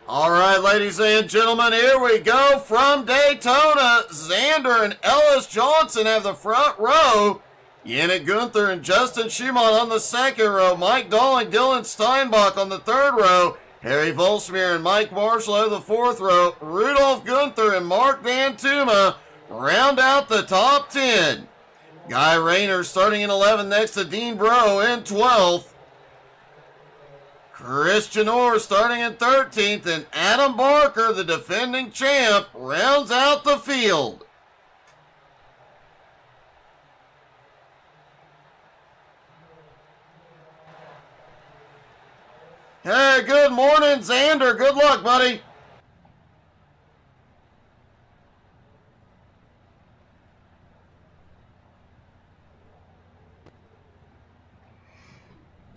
All right, ladies and gentlemen, here we go from Daytona. Xander and Ellis Johnson have the front row. Yannick Gunther and Justin Schumann on the second row. Mike Dawling, Dylan Steinbach on the third row. Harry Volsmir and Mike Marshall have the fourth row. Rudolph Gunther and Mark Van Tuma round out the top 10. Guy Rayner starting in 11th next to Dean Bro in 12th. Christian Orr starting in 13th, and Adam Barker, the defending champ, rounds out the field. Hey, good morning, Xander. Good luck, buddy.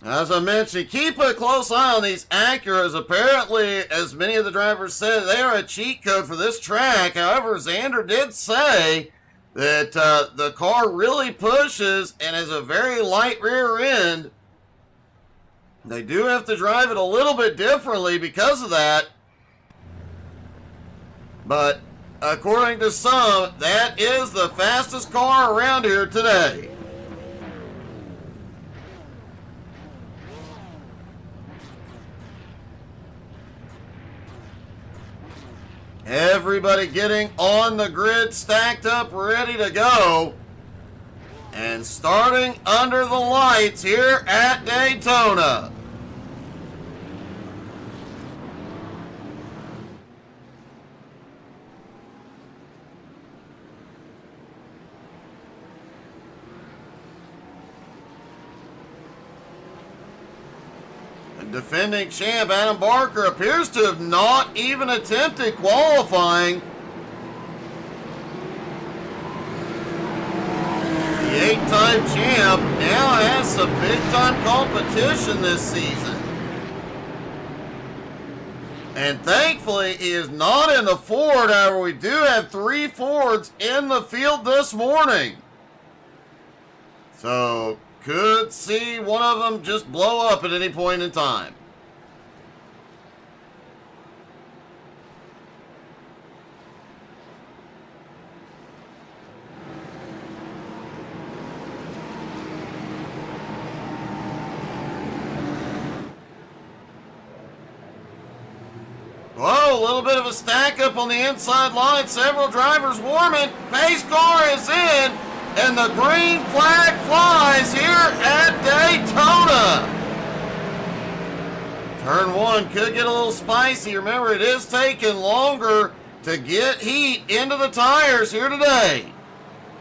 As I mentioned, keep a close eye on these Acuras. Apparently, as many of the drivers said, they are a cheat code for this track. However, Xander did say that the car really pushes and has a very light rear end. They do have to drive it a little bit differently because of that. But according to some, that is the fastest car around here today. Everybody getting on the grid, stacked up, ready to go. And starting under the lights here at Daytona. Defending champ Adam Barker appears to have not even attempted qualifying. The 8-time champ now has some big-time competition this season. And thankfully, he is not in the Ford. However, we do have 3 Fords in the field this morning. So could see one of them just blow up at any point in time. Whoa, a little bit of a stack up on the inside line. Several drivers warming. Pace car is in. And the green flag flies here at Daytona. Turn 1 could get a little spicy. Remember, it is taking longer to get heat into the tires here today.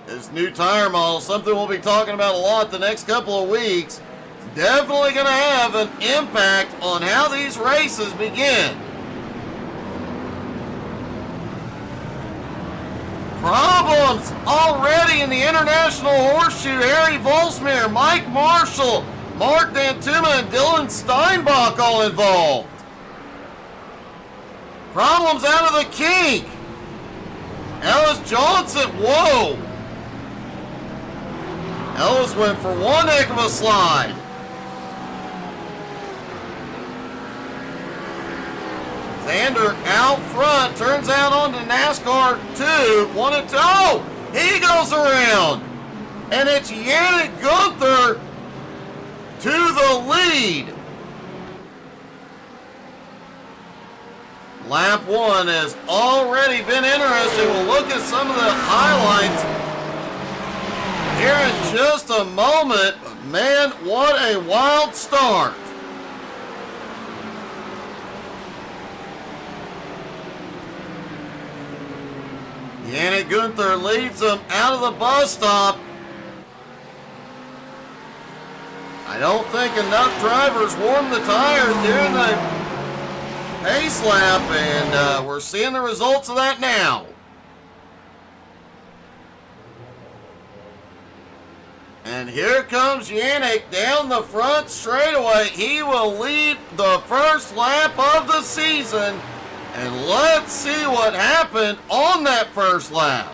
This new tire model, something we'll be talking about a lot the next couple of weeks. It's definitely going to have an impact on how these races begin. Problems already in the International Horseshoe. Harry Volsmir, Mike Marshall, Mark Van Tuma, and Dylan Steinbach all involved. Problems out of the kink. Ellis Johnson, whoa. Ellis went for one heck of a slide. Xander out front, turns out onto NASCAR 2, 1 and 2. Oh, he goes around. And it's Yannick Gunther to the lead. Lap 1 has already been interesting. We'll look at some of the highlights here in just a moment. Man, what a wild start. Yannick Gunther leads them out of the bus stop. I don't think enough drivers warmed the tires during the pace lap, and we're seeing the results of that now. And here comes Yannick down the front straightaway. He will lead the first lap of the season. And let's see what happened on that first lap.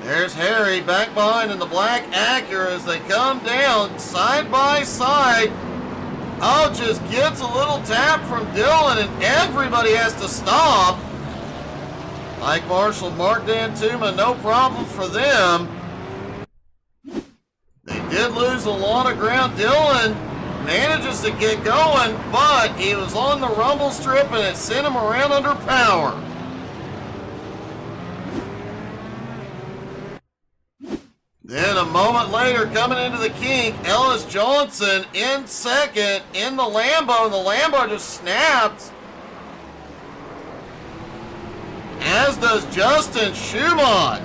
There's Harry back behind in the black Acura as they come down side by side. Oh, just gets a little tap from Dylan and everybody has to stop. Mike Marshall, Mark Dantuma, no problem for them. They did lose a lot of ground. Dylan manages to get going, but he was on the rumble strip and it sent him around under power. Then a moment later, coming into the kink, Ellis Johnson in second in the Lambo, and the Lambo just snaps. As does Justin Schumann.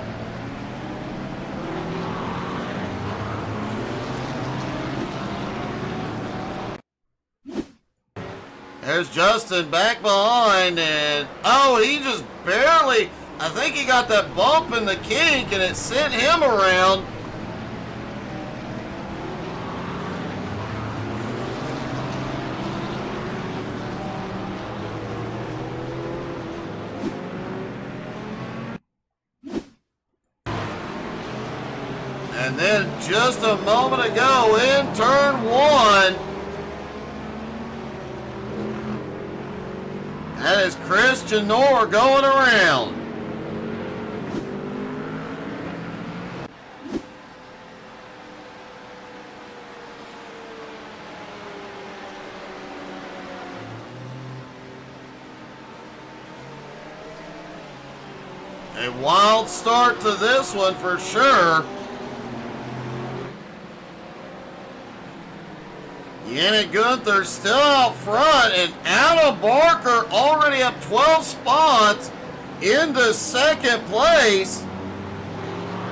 There's Justin back behind, and oh, he just barely, I think he got that bump in the kink and it sent him around. And then just a moment ago in turn one, that is Christian Knorr going around. A wild start to this one for sure. Yannick Gunther still out front, and Adam Barker already up 12 spots into second place.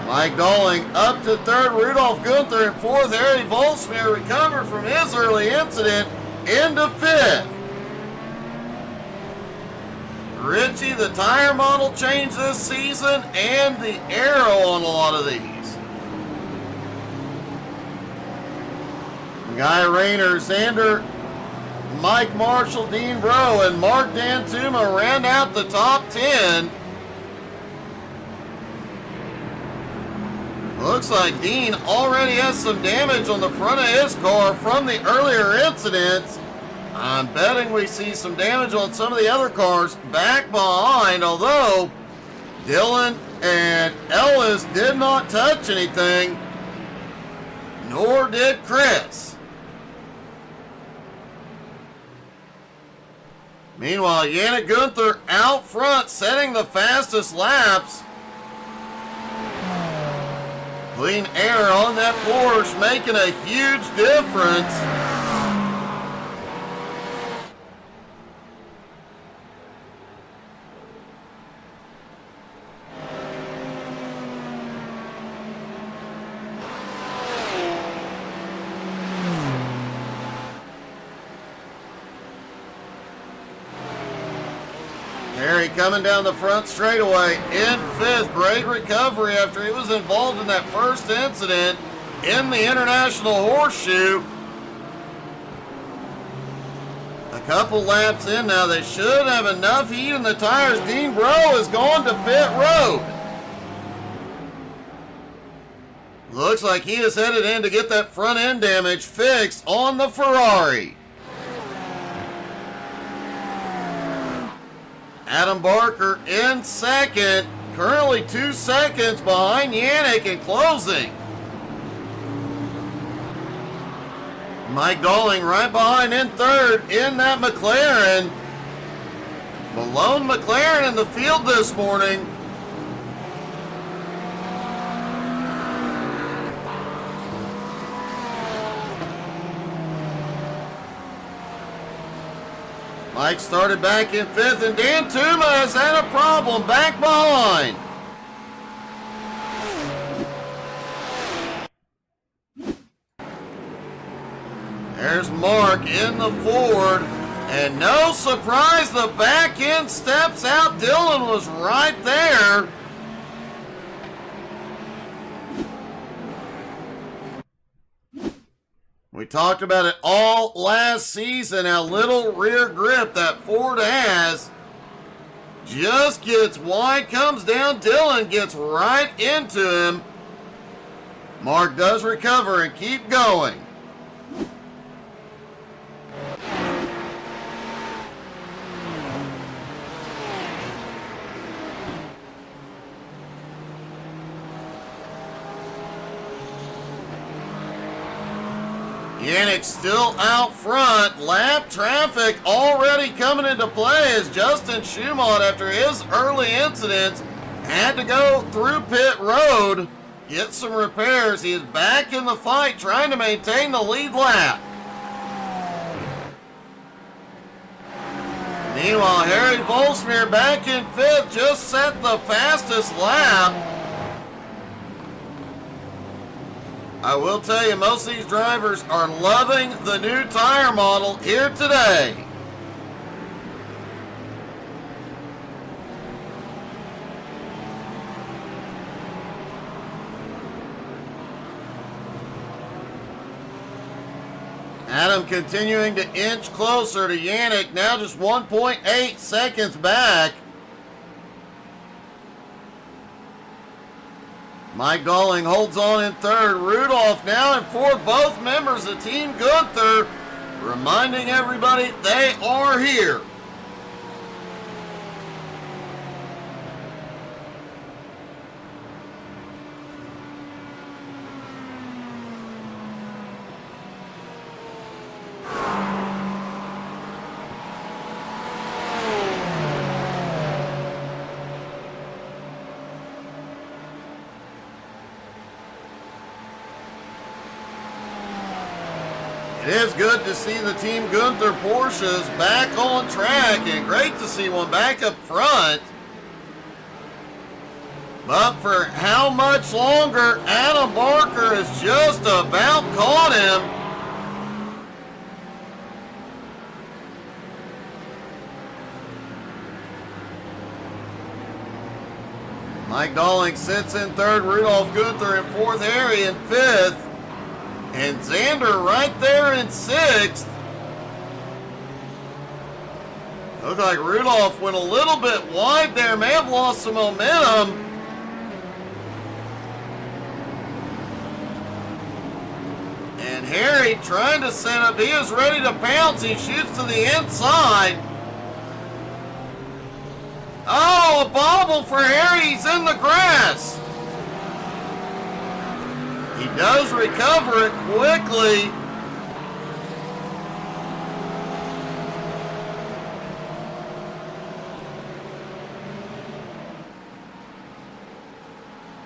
Mike Dolling up to third, Rudolph Gunther in fourth. Harry Volsmere recovered from his early incident into fifth. Richie, the tire model change this season and the aero on a lot of these. Guy Rayner, Xander, Mike Marshall, Dean Bro, and Mark Dantuma round out the top 10. Looks like Dean already has some damage on the front of his car from the earlier incidents. I'm betting we see some damage on some of the other cars back behind, although Dylan and Ellis did not touch anything, nor did Chris. Meanwhile, Yannick Gunther out front, setting the fastest laps. Clean air on that Porsche, making a huge difference. Harry coming down the front straightaway in fifth. Great recovery after he was involved in that first incident in the International Horseshoe. A couple laps in now. They should have enough heat in the tires. Dean Bro has gone to pit road. Looks like he is headed in to get that front end damage fixed on the Ferrari. Adam Barker in second, currently 2 seconds behind Yannick in closing. Mike Dolling right behind in third in that McLaren. Malone McLaren in the field this morning. Mike started back in fifth, and Dantuma has had a problem back behind. There's Mark in the Ford, and no surprise, the back end steps out. Dylan was right there. We talked about it all last season, how little rear grip that Ford has. just gets wide, comes down. Dylan gets right into him. Mark does recover and keep going. Yannick still out front. Lap traffic already coming into play as Justin Schumont, after his early incidents, had to go through pit road, get some repairs. He is back in the fight, trying to maintain the lead lap. Meanwhile, Harry Volsmir back in fifth, just set the fastest lap. I will tell you, most of these drivers are loving the new tire model here today. Adam continuing to inch closer to Yannick, now just 1.8 seconds back. Mike Galling holds on in third. Rudolph now in fourth. Both members of Team Gunther reminding everybody they are here. It is good to see the Team Gunther Porsches back on track, and great to see one back up front. But for how much longer? Adam Barker has just about caught him. Mike Galling sits in third, Rudolph Gunther in fourth, Harry in fifth. And Xander right there in sixth. Looked like Rudolph went a little bit wide there, may have lost some momentum. And Harry trying to set up, he is ready to pounce, he shoots to the inside. Oh, a bobble for Harry, he's in the grass. He does recover it quickly.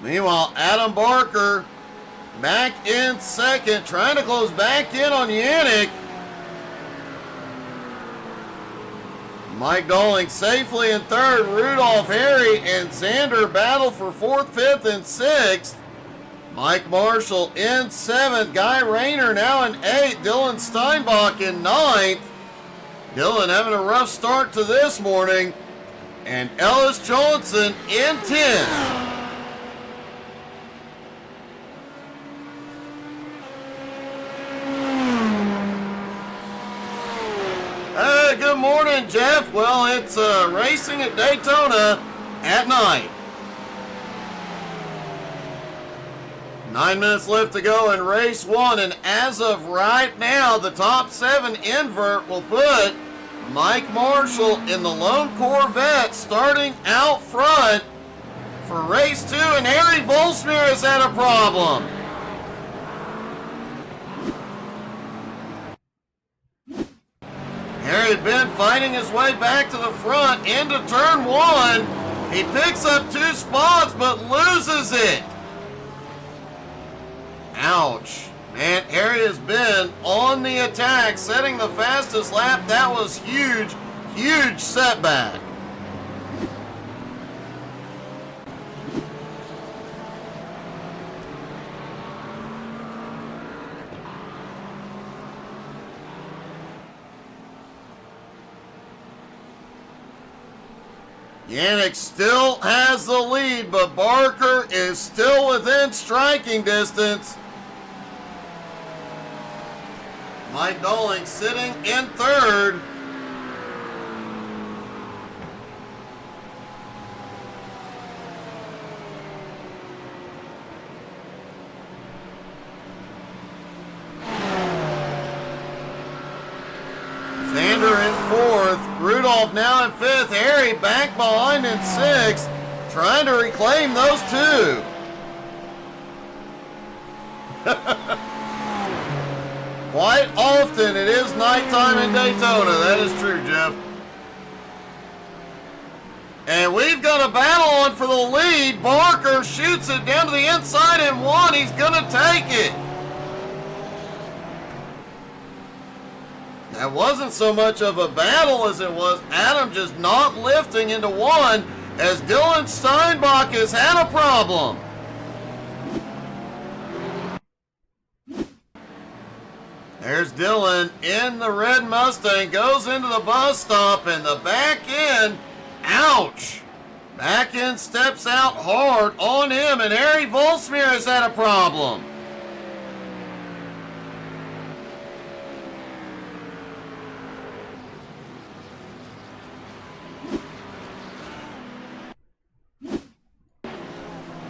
Meanwhile, Adam Barker back in second, trying to close back in on Yannick. Mike Galling safely in third. Rudolph, Harry, and Xander battle for fourth, fifth, and sixth. Mike Marshall in seventh. Guy Rayner now in eighth. Dylan Steinbach in ninth. Dylan having a rough start to this morning. And Ellis Johnson in 10th. Hey, good morning, Jeff. Well, it's racing at Daytona at night. 9 minutes left to go in race one, and as of right now, the top 7 invert will put Mike Marshall in the lone Corvette starting out front for race 2, and Harry Volsmir has had a problem. Harry had been fighting his way back to the front into turn 1. He picks up 2 spots but loses it. Ouch. Man, Harry has been on the attack, setting the fastest lap. That was huge, huge setback. Yannick still has the lead, but Barker is still within striking distance. Mike Galling sitting in third. Xander in fourth. Rudolph now in fifth. Harry back behind in sixth. Trying to reclaim those two. Quite often it is nighttime in Daytona. That is true, Jeff. And we've got a battle on for the lead. Barker shoots it down to the inside and one. He's going to take it. That wasn't so much of a battle as it was Adam just not lifting into one, as Dylan Steinbach has had a problem. There's Dylan in the red Mustang, goes into the bus stop, and the back end, ouch. Back end steps out hard on him, and Harry Volsmir has had a problem.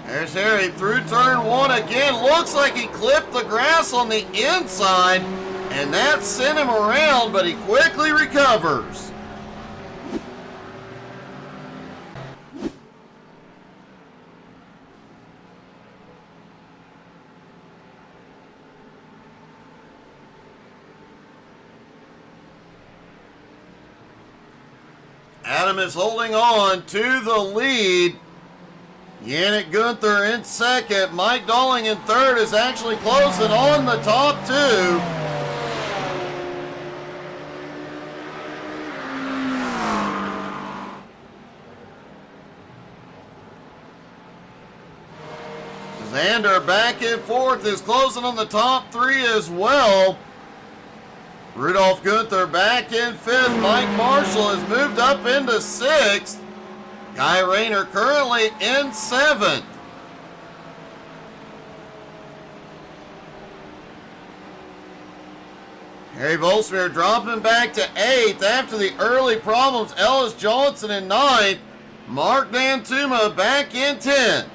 There's Harry through turn one again. Looks like he clipped the grass on the inside, and that sent him around, but he quickly recovers. Adam is holding on to the lead. Yannick Gunther in second. Mike Dolling in third is actually closing on the top two. Xander back in fourth is closing on the top three as well. Rudolph Gunther back in fifth. Mike Marshall has moved up into sixth. Guy Rayner currently in seventh. Harry Volsmir dropping back to eighth after the early problems. Ellis Johnson in ninth. Mark Dantuma back in 10th.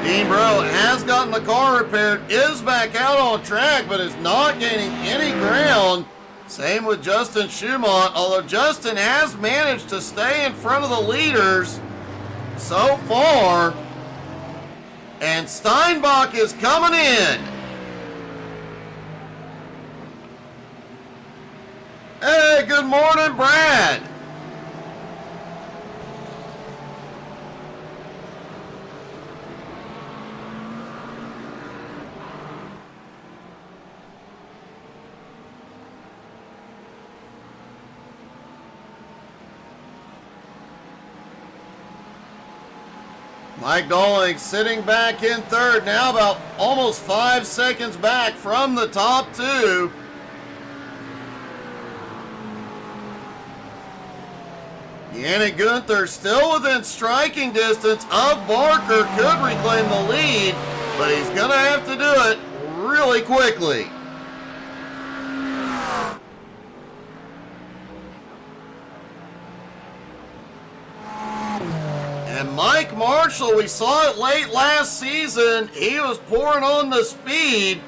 Dean Bro has gotten the car repaired, is back out on track, but is not gaining any ground. Same with Justin Schumont, although Justin has managed to stay in front of the leaders so far. And Steinbach is coming in. Hey, good morning, Brad. Mike Dolling sitting back in third, now about almost 5 seconds back from the top two. Yannick Gunther still within striking distance of Barker, could reclaim the lead, but he's going to have to do it really quickly. And Mike Marshall, we saw it late last season. He was pouring on the speed.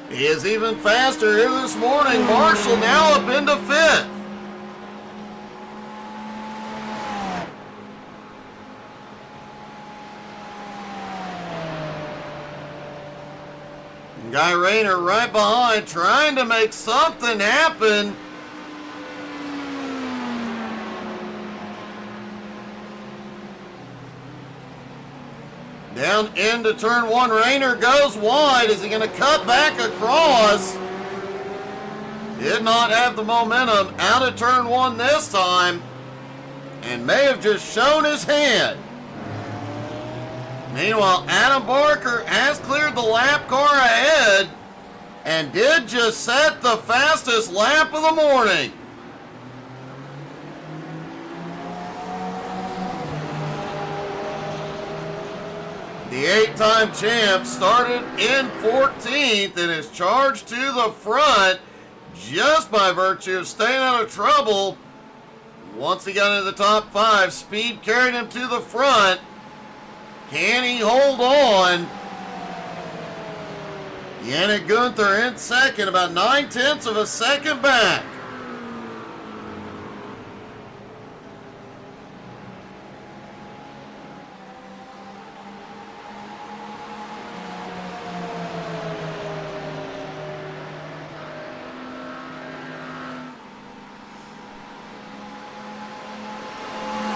He is even faster here this morning. Marshall now up into fifth. And Guy Rayner right behind, trying to make something happen. Down into turn one, Rayner goes wide. Is he going to cut back across? Did not have the momentum out of turn one this time, and may have just shown his hand. Meanwhile, Adam Barker has cleared the lap car ahead and did just set the fastest lap of the morning. The 8-time champ started in 14th and is charged to the front just by virtue of staying out of trouble. Once he got into the top 5, speed carried him to the front. Can he hold on? Yannick Gunther in second, about 9/10 of a second back.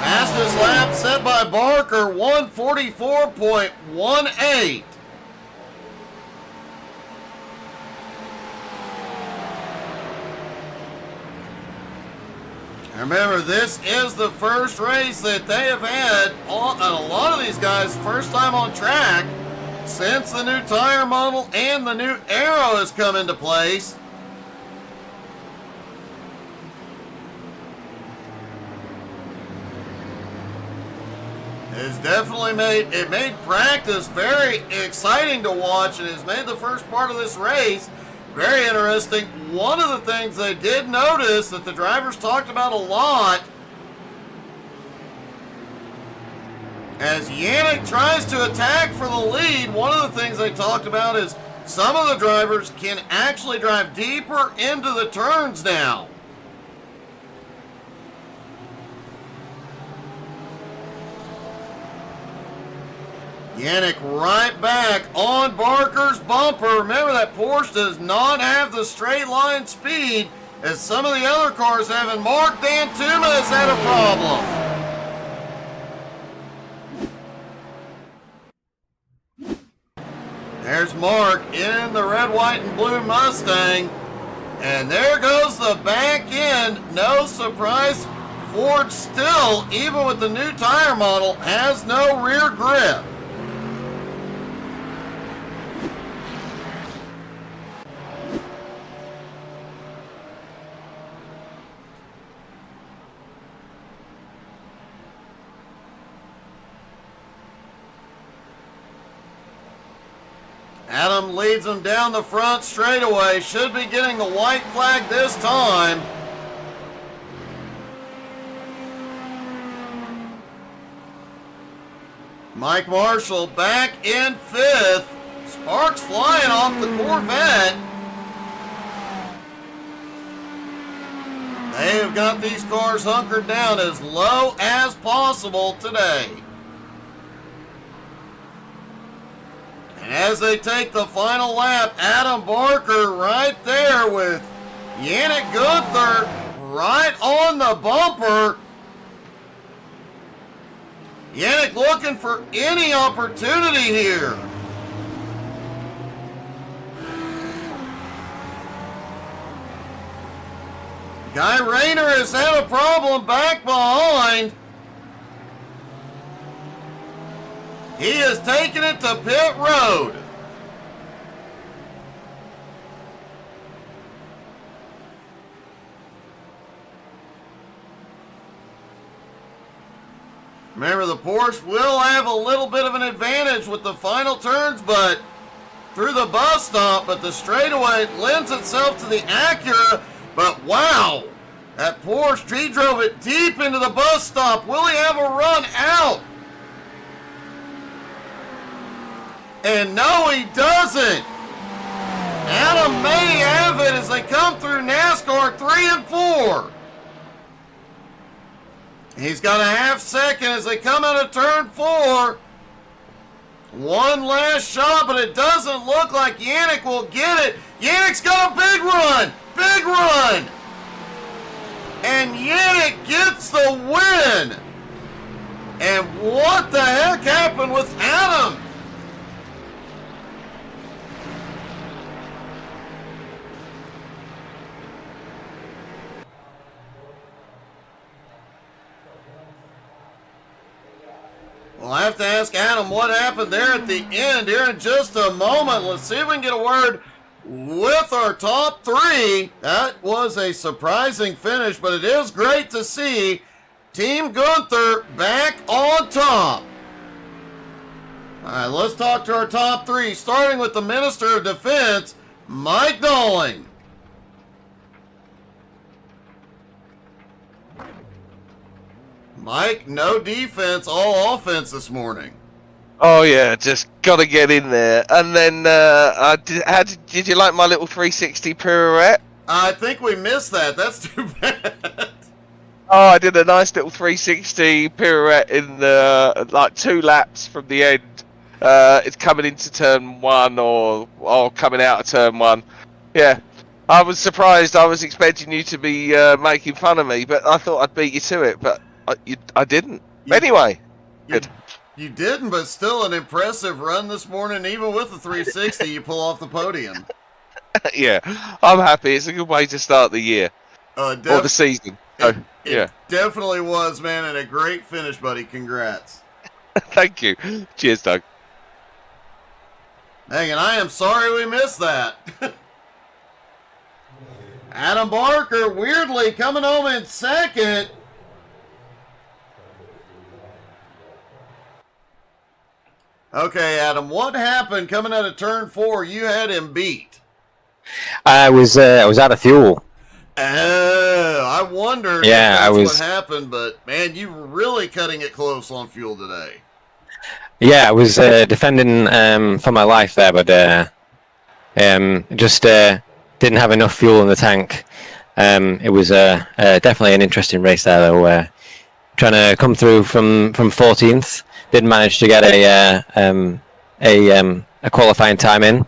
Fastest lap set by Barker, 1:44.18. Remember, this is the first race that they have had, and a lot of these guys, first time on track since the new tire model and the new aero has come into place. It's definitely made practice very exciting to watch, and has made the first part of this race very interesting. One of the things they did notice that the drivers talked about a lot, as Yannick tries to attack for the lead, one of the things they talked about is some of the drivers can actually drive deeper into the turns now. Yannick right back on Barker's bumper. Remember that Porsche does not have the straight line speed as some of the other cars have, and Mark Dantuma has had a problem. There's Mark in the red, white, and blue Mustang. And there goes the back end. No surprise, Ford still, even with the new tire model, has no rear grip. Adam leads them down the front straightaway. Should be getting the white flag this time. Mike Marshall back in fifth. Sparks flying off the Corvette. They have got these cars hunkered down as low as possible today. And as they take the final lap, Adam Barker right there with Yannick Gunther right on the bumper. Yannick looking for any opportunity here. Guy Rayner has had a problem back behind. He is taking it to pit road. Remember, the Porsche will have a little bit of an advantage with the final turns, but through the bus stop, but the straightaway lends itself to the Acura. But wow, that Porsche, he drove it deep into the bus stop. Will he have a run out? And no, he doesn't. Adam may have it as they come through NASCAR 3 and 4. He's got a half second as they come out of turn 4. One last shot, but it doesn't look like Yannick will get it. Yannick's got a big run. Big run. And Yannick gets the win. And what the heck happened with Adam? We'll have to ask Adam what happened there at the end here in just a moment. Let's see if we can get a word with our top three. That was a surprising finish, but it is great to see Team Gunther back on top. All right, let's talk to our top three, starting with the Minister of Defense, Mike Dolling. Mike, no defense, all offense this morning. Oh yeah, just gotta get in there. And then, did you like my little 360 pirouette? I think we missed that. That's too bad. Oh, I did a nice little 360 pirouette in the like 2 laps from the end. It's coming into turn 1 or coming out of turn 1. Yeah, I was surprised. I was expecting you to be making fun of me, but I thought I'd beat you to it, but I didn't. Anyway, good. You didn't, but still an impressive run this morning. Even with the 360, you pull off the podium. Yeah, I'm happy. It's a good way to start the year or the season. It definitely was, man, and a great finish, buddy. Congrats. Thank you. Cheers, Doug. Dang, and I am sorry we missed that. Adam Barker, weirdly, coming home in second. Okay, Adam, what happened coming out of turn 4? You had him beat. I was out of fuel. Oh, I wondered if that's what happened, but man, you were really cutting it close on fuel today. Yeah, I was defending for my life there, but just didn't have enough fuel in the tank. It was definitely an interesting race there, though. Trying to come through from 14th, didn't manage to get a qualifying time in.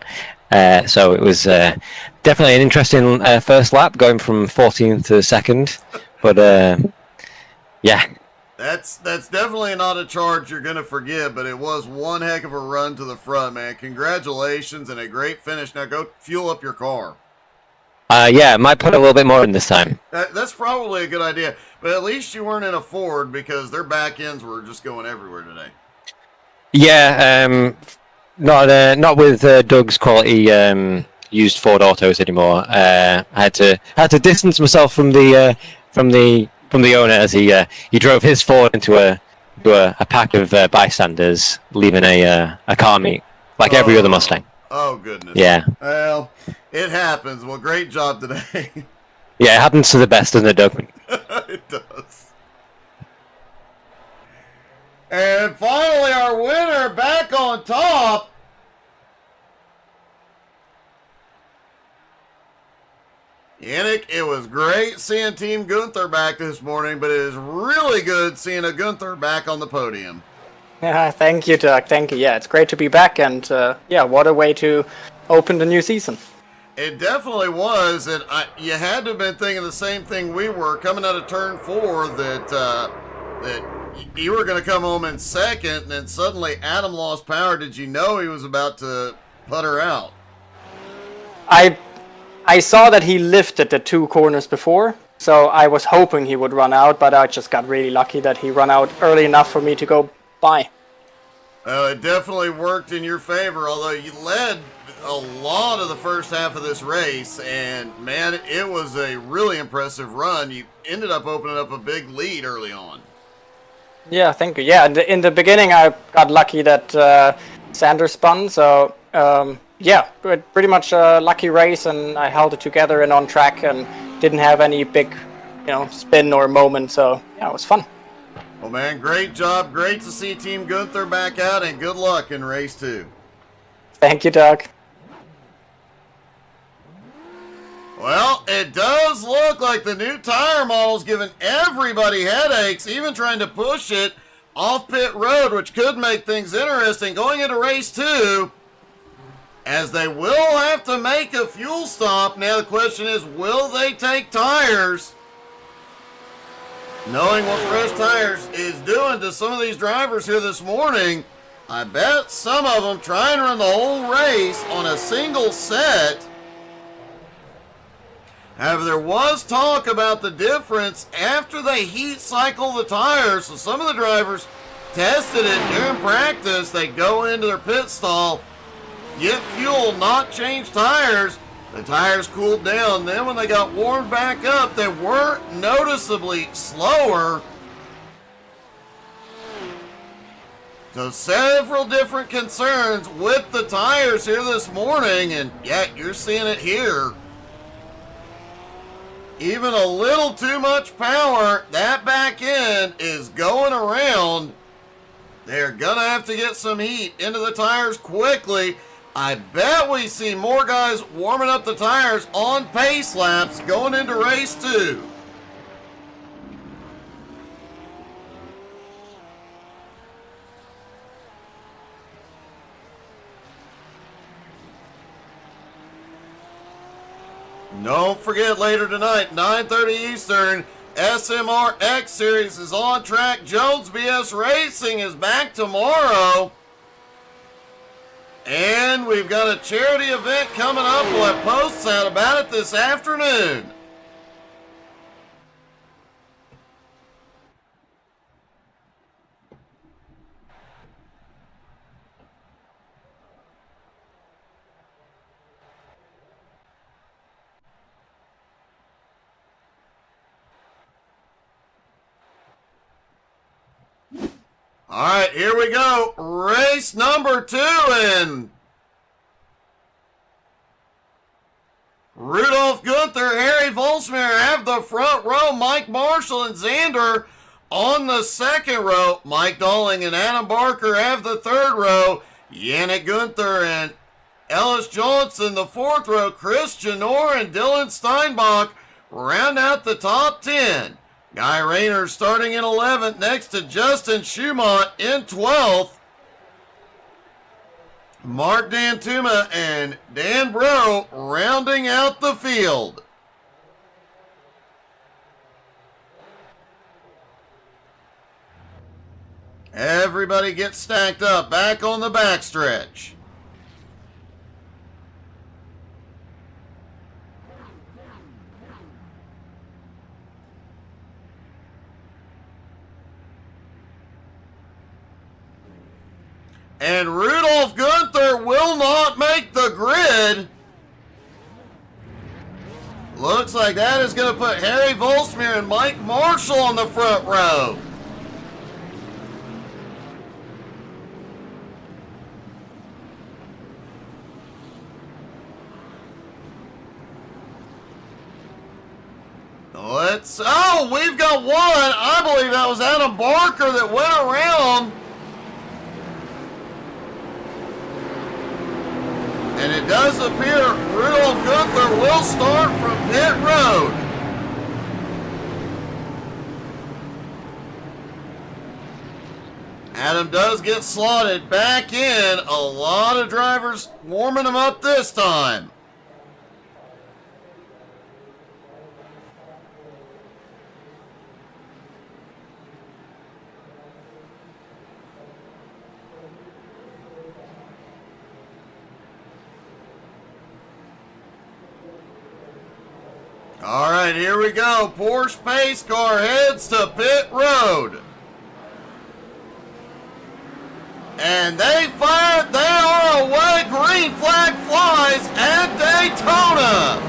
So it was definitely an interesting first lap, going from 14th to 2nd. But yeah. That's definitely not a charge you're going to forget, but it was one heck of a run to the front, man. Congratulations and a great finish. Now go fuel up your car. Yeah, might put a little bit more in this time. That's probably a good idea. But at least you weren't in a Ford, because their back ends were just going everywhere today. Yeah, not with Doug's quality used Ford Autos anymore. I had to distance myself from the owner as he drove his Ford into a pack of bystanders, leaving a car meet like every other Mustang. Oh goodness. Yeah. Well, it happens. Well, great job today. Yeah, it happens to the best, doesn't it, Doug? It does. And finally, our winner back on top. Yannick, it was great seeing Team Gunther back this morning, but it is really good seeing a Gunther back on the podium. Yeah, thank you, Doug. Thank you. Yeah, it's great to be back, and yeah, what a way to open the new season. It definitely was, and you had to have been thinking the same thing we were coming out of turn 4, that you were going to come home in second, and then suddenly Adam lost power. Did you know he was about to putter out? I saw that he lifted the 2 corners before, so I was hoping he would run out, but I just got really lucky that he ran out early enough for me to go by. It definitely worked in your favor, although you led a lot of the first half of this race, and man, it was a really impressive run. You ended up opening up a big lead early on. Yeah, thank you. Yeah, in the beginning I got lucky that Sanders spun, so yeah, pretty much a lucky race, and I held it together and on track and didn't have any big, spin or moment, so yeah, it was fun. Well, man, great job. Great to see Team Gunther back out, and good luck in race 2. Thank you, Doug. Well, it does look like the new tire model's giving everybody headaches, even trying to push it off pit road, which could make things interesting going into race 2, as they will have to make a fuel stop. Now the question is, will they take tires? Knowing what fresh tires is doing to some of these drivers here this morning, I bet some of them try and run the whole race on a single set. However, there was talk about the difference after they heat cycle the tires. So some of the drivers tested it during practice. They go into their pit stall, get fuel, not change tires. The tires cooled down. Then when they got warmed back up, they were noticeably slower. So several different concerns with the tires here this morning, and yeah, you're seeing it here. Even a little too much power, that back end is going around. They're gonna have to get some heat into the tires quickly. I bet we see more guys warming up the tires on pace laps going into race 2. Don't forget, later tonight, 9:30 Eastern, SMR X Series is on track. Jones BS Racing is back tomorrow. And we've got a charity event coming up. We'll have posts out about it this afternoon. All right, here we go. Race number 2, and Rudolph Gunther, Harry Volsmir have the front row. Mike Marshall and Xander on the second row. Mike Dolling and Adam Barker have the third row. Yannick Gunther and Ellis Johnson the fourth row. Chris Janor and Dylan Steinbach round out the top 10. Guy Rayner starting in 11th next to Justin Schumont in 12th. Mark Dantuma and Dan Bro rounding out the field. Everybody gets stacked up back on the backstretch. And Rudolph Gunther will not make the grid. Looks like that is going to put Harry Volsmir and Mike Marshall on the front row. We've got one. I believe that was Adam Barker that went around. And it does appear Rudolph Gunther will start from pit road. Adam does get slotted back in. A lot of drivers warming him up this time. All right, here we go. Porsche pace car heads to pit road. And they fire, they are away. Green flag flies at Daytona.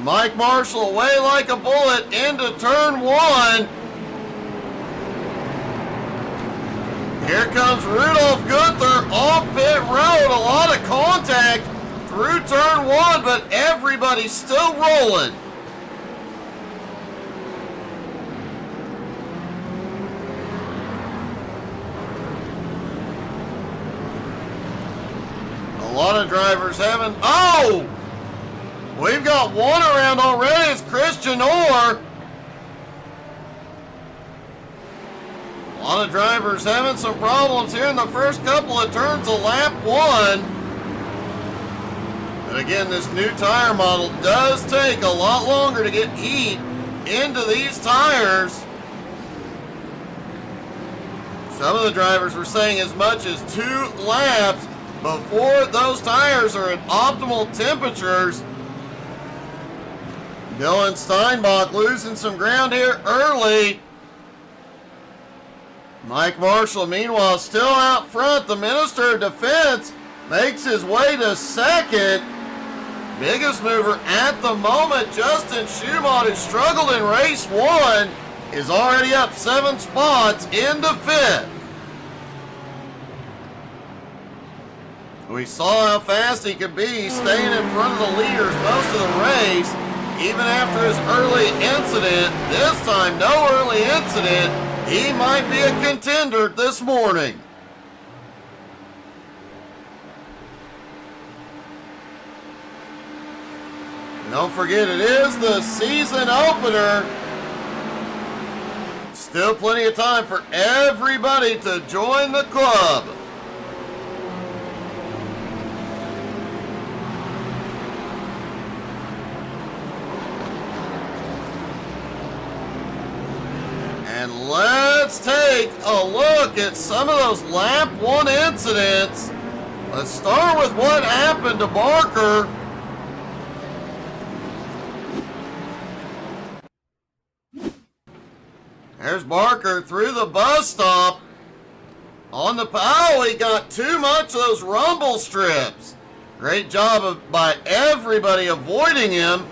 Mike Marshall away like a bullet into turn 1. Here comes Rudolph Gunther off pit road. A lot of contact through turn 1, but everybody's still rolling. A lot of drivers having, we've got one around already. It's Christian Orr. A lot of drivers having some problems here in the first couple of turns of lap 1. But again, this new tire model does take a lot longer to get heat into these tires. Some of the drivers were saying as much as 2 laps before those tires are at optimal temperatures. Dylan Steinbach losing some ground here early. Mike Marshall, meanwhile, still out front. The Minister of Defense makes his way to second. Biggest mover at the moment, Justin Schumont, who struggled in race 1, is already up 7 spots into 5th. We saw how fast he could be, staying in front of the leaders most of the race, even after his early incident. This time, no early incident. he might be a contender this morning. Don't forget, it is the season opener. Still plenty of time for everybody to join the club. And let's take a look at some of those lap 1 incidents. Let's start with what happened to Barker. There's Barker through the bus stop. On the, oh, he got too much of those rumble strips. Great job by everybody avoiding him.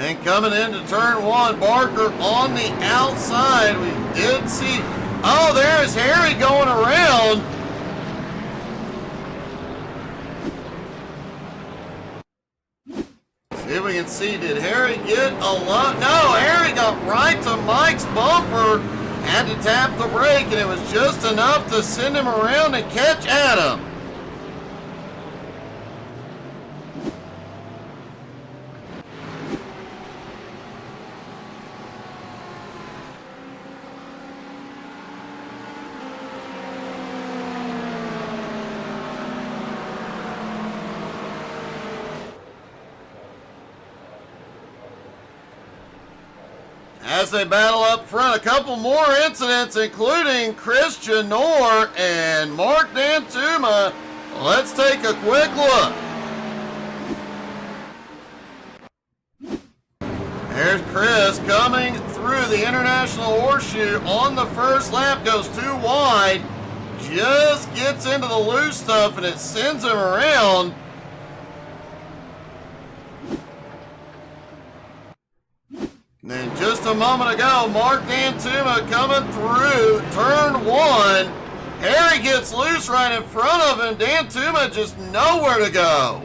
And coming into turn 1, Barker on the outside. We did see, oh, there's Harry going around. See if we can see, did Harry get a lot? No, Harry got right to Mike's bumper. Had to tap the brake, and it was just enough to send him around and catch Adam. As they battle up front, a couple more incidents, including Christian Noor and Mark Dantuma. Let's take a quick look. There's Chris coming through the International Horseshoe on the first lap, goes too wide, just gets into the loose stuff and it sends him around. And then just a moment ago, Mark Dantuma coming through turn 1. Harry gets loose right in front of him. Dantuma just nowhere to go.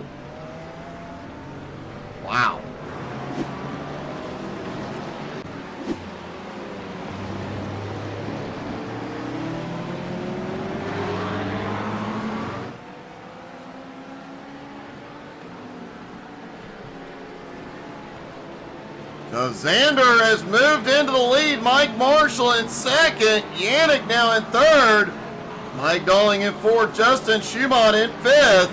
Wow. So Xander has moved into the lead. Mike Marshall in second. Yannick now in third. Mike Dolling in fourth. Justin Schumont in fifth.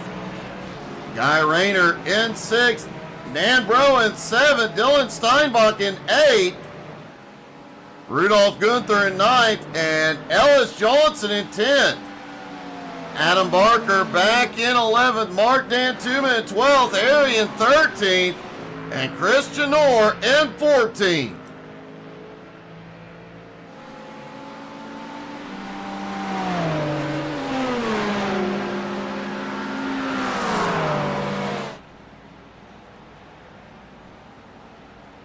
Guy Rayner in sixth. Dan Bro in seventh. Dylan Steinbach in eighth. Rudolph Gunther in ninth. And Ellis Johnson in 10th. Adam Barker back in 11th. Mark Dantuma in 12th. Harry in 13th. And Christian Noor in 14th.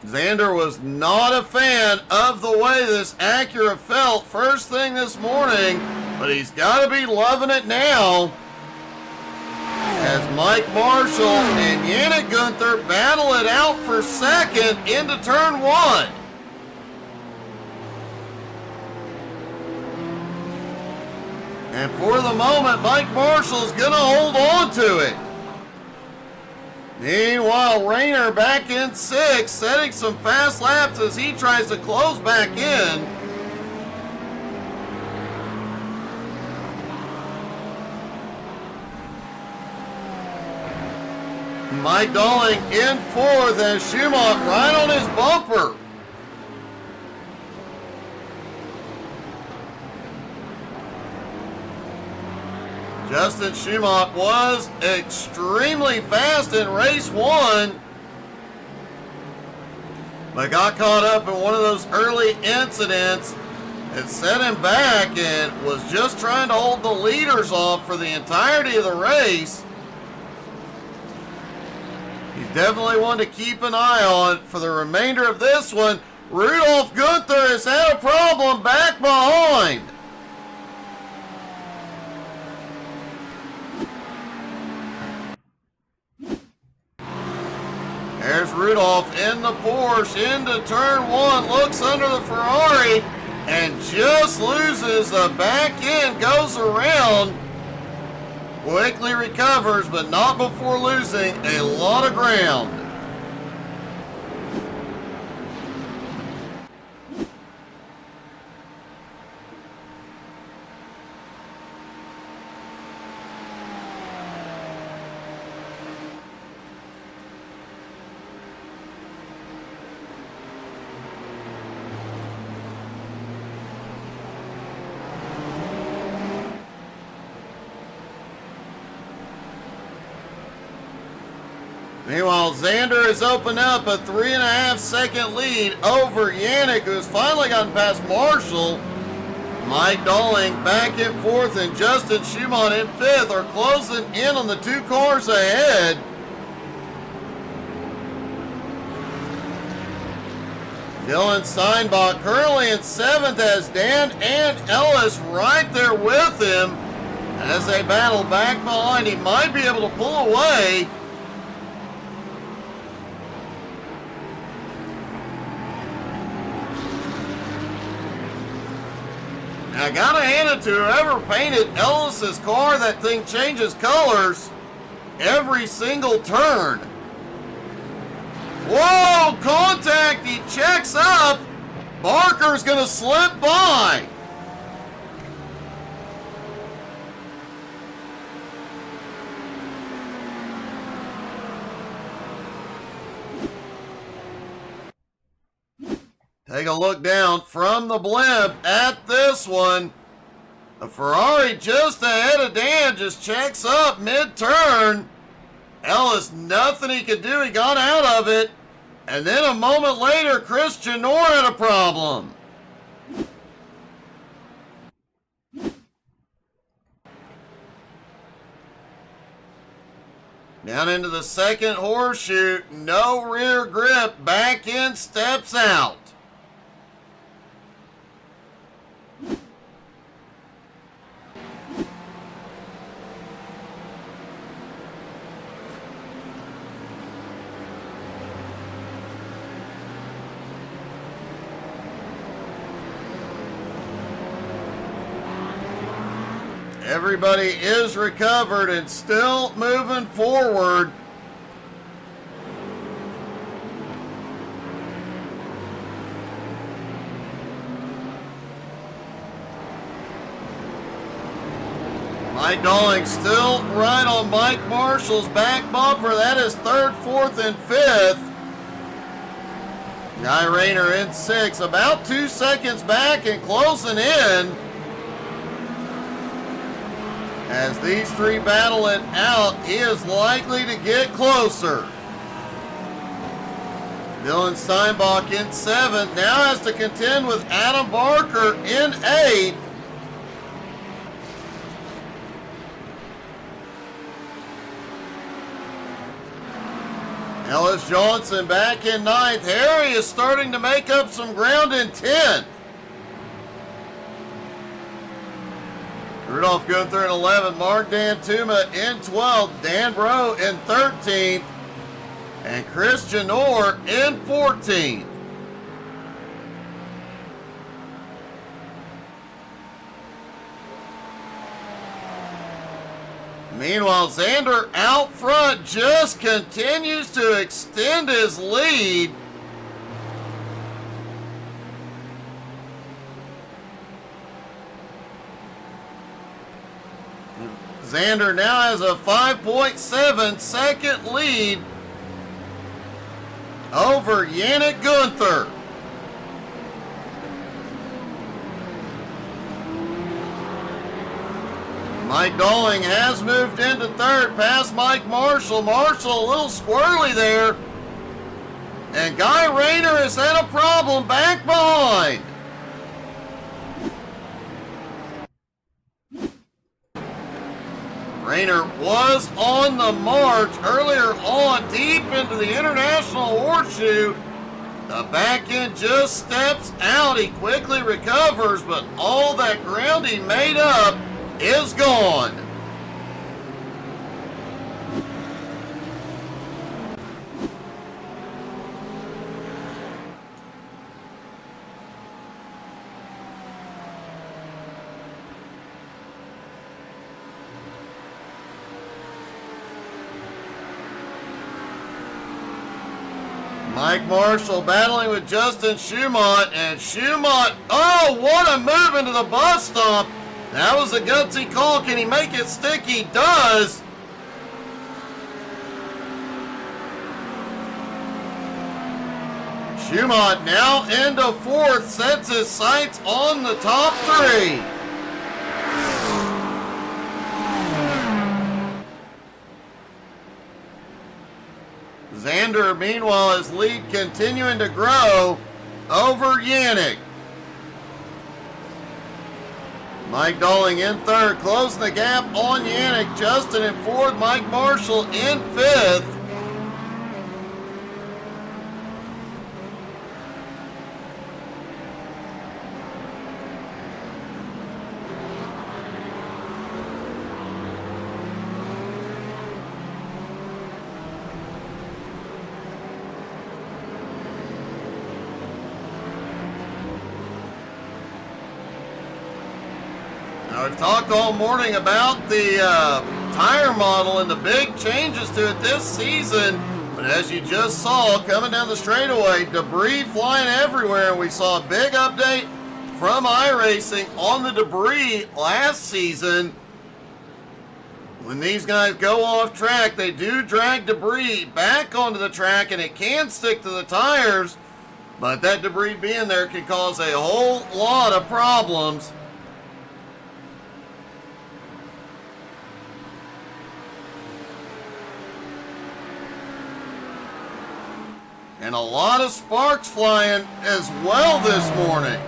Xander was not a fan of the way this Acura felt first thing this morning, but he's got to be loving it now. As Mike Marshall and Yannick Gunther battle it out for second into turn 1. And for the moment, Mike Marshall's going to hold on to it. Meanwhile, Rayner back in 6th, setting some fast laps as he tries to close back in. Mike Dolling in 4th and Schumont right on his bumper. Justin Schumont was extremely fast in race 1, but got caught up in one of those early incidents that set him back and was just trying to hold the leaders off for the entirety of the race. He's definitely one to keep an eye on for the remainder of this one. Rudolph Gunther has had a problem back behind. There's Rudolph in the Porsche into turn one, looks under the Ferrari, and just loses the back end, goes around, quickly recovers, but not before losing a lot of ground. Meanwhile, Xander has opened up a 3.5 second lead over Yannick, who's finally gotten past Marshall. Mike Dolling back in fourth and Justin Schumann in fifth are closing in on the two cars ahead. Dylan Steinbach currently in seventh as Dan and Ellis right there with him as they battle back behind. He might be able to pull away. I gotta hand it to whoever painted Ellis's car. That thing changes colors every single turn. Whoa, contact, he checks up. Barker's gonna slip by. Take a look down from the blimp at this one. The Ferrari just ahead of Dan just checks up mid-turn. Ellis, nothing he could do. He got out of it. And then a moment later, Christian Noor had a problem. Down into the second horseshoe. No rear grip. Back in, steps out. Everybody is recovered and still moving forward. Mike Dolling still right on Mike Marshall's back bumper. That is third, fourth, and fifth. Guy Rayner in sixth, about 2 seconds back and closing in. As these three battle it out, he is likely to get closer. Dylan Steinbach in seventh, now has to contend with Adam Barker in eighth. Ellis Johnson back in ninth. Harry is starting to make up some ground in 10th. Rudolph Gunther in 11th, Mark Dantuma in 12th, Dan Bro in 13th, and Christian Noor in 14th. Meanwhile, Xander out front just continues to extend his lead. Xander now has a 5.7 second lead over Yannick Gunther. Mike Dolling has moved into third past Mike Marshall. Marshall a little squirrely there. And Guy Rayner has had a problem back behind. Rayner was on the march earlier on deep into the International Horseshoe. The back end just steps out. He quickly recovers, but all that ground he made up is gone. Mike Marshall battling with Justin Schumont, and Schumont, oh, what a move into the bus stop. That was a gutsy call. Can he make it stick? He does. Schumont now into fourth, sets his sights on the top three. Xander, meanwhile, his lead continuing to grow over Yannick. Mike Dolling in third, closing the gap on Yannick. Justin in fourth, Mike Marshall in fifth. Now, we've talked all morning about the tire model and the big changes to it this season, but as you just saw coming down the straightaway, debris flying everywhere, and we saw a big update from iRacing on the debris last season. When these guys go off track, they do drag debris back onto the track, and it can stick to the tires, but that debris being there can cause a whole lot of problems. And a lot of sparks flying as well this morning.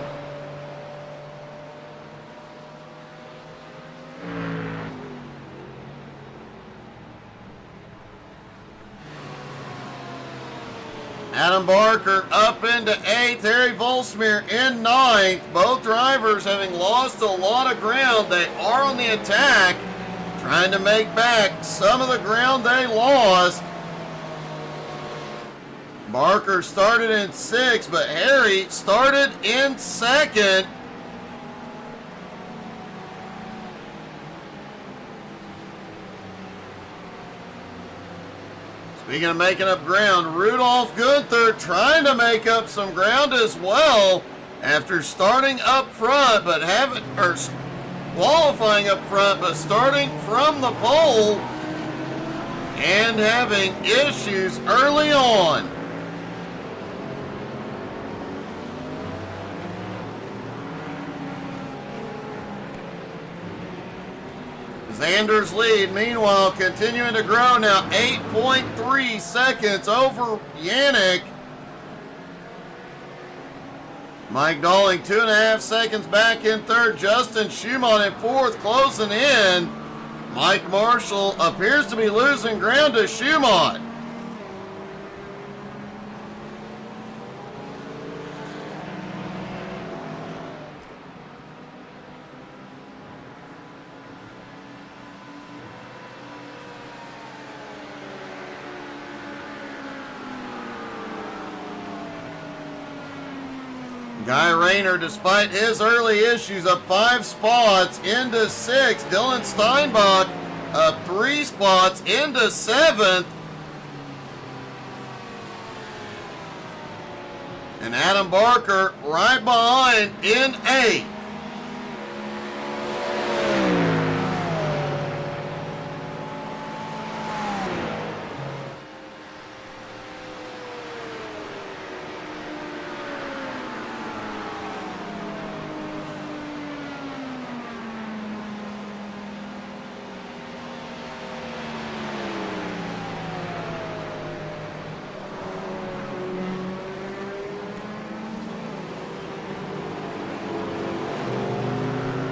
Adam Barker up into 8th, Harry Volsmere in 9th. Both drivers having lost a lot of ground. They are on the attack, trying to make back some of the ground they lost. Barker started in 6th, but Harry started in 2nd. Speaking of making up ground, Rudolph Gunther trying to make up some ground as well after starting up front, but qualifying up front, but starting from the pole and having issues early on. Xander's lead, meanwhile, continuing to grow now, 8.3 seconds over Yannick. Mike Dolling, 2.5 seconds back in third. Justin Schumont in fourth, closing in. Mike Marshall appears to be losing ground to Schumont. Guy Rayner, despite his early issues, up 5 spots into 6th. Dylan Steinbach up 3 spots into 7th. And Adam Barker right behind in 8th.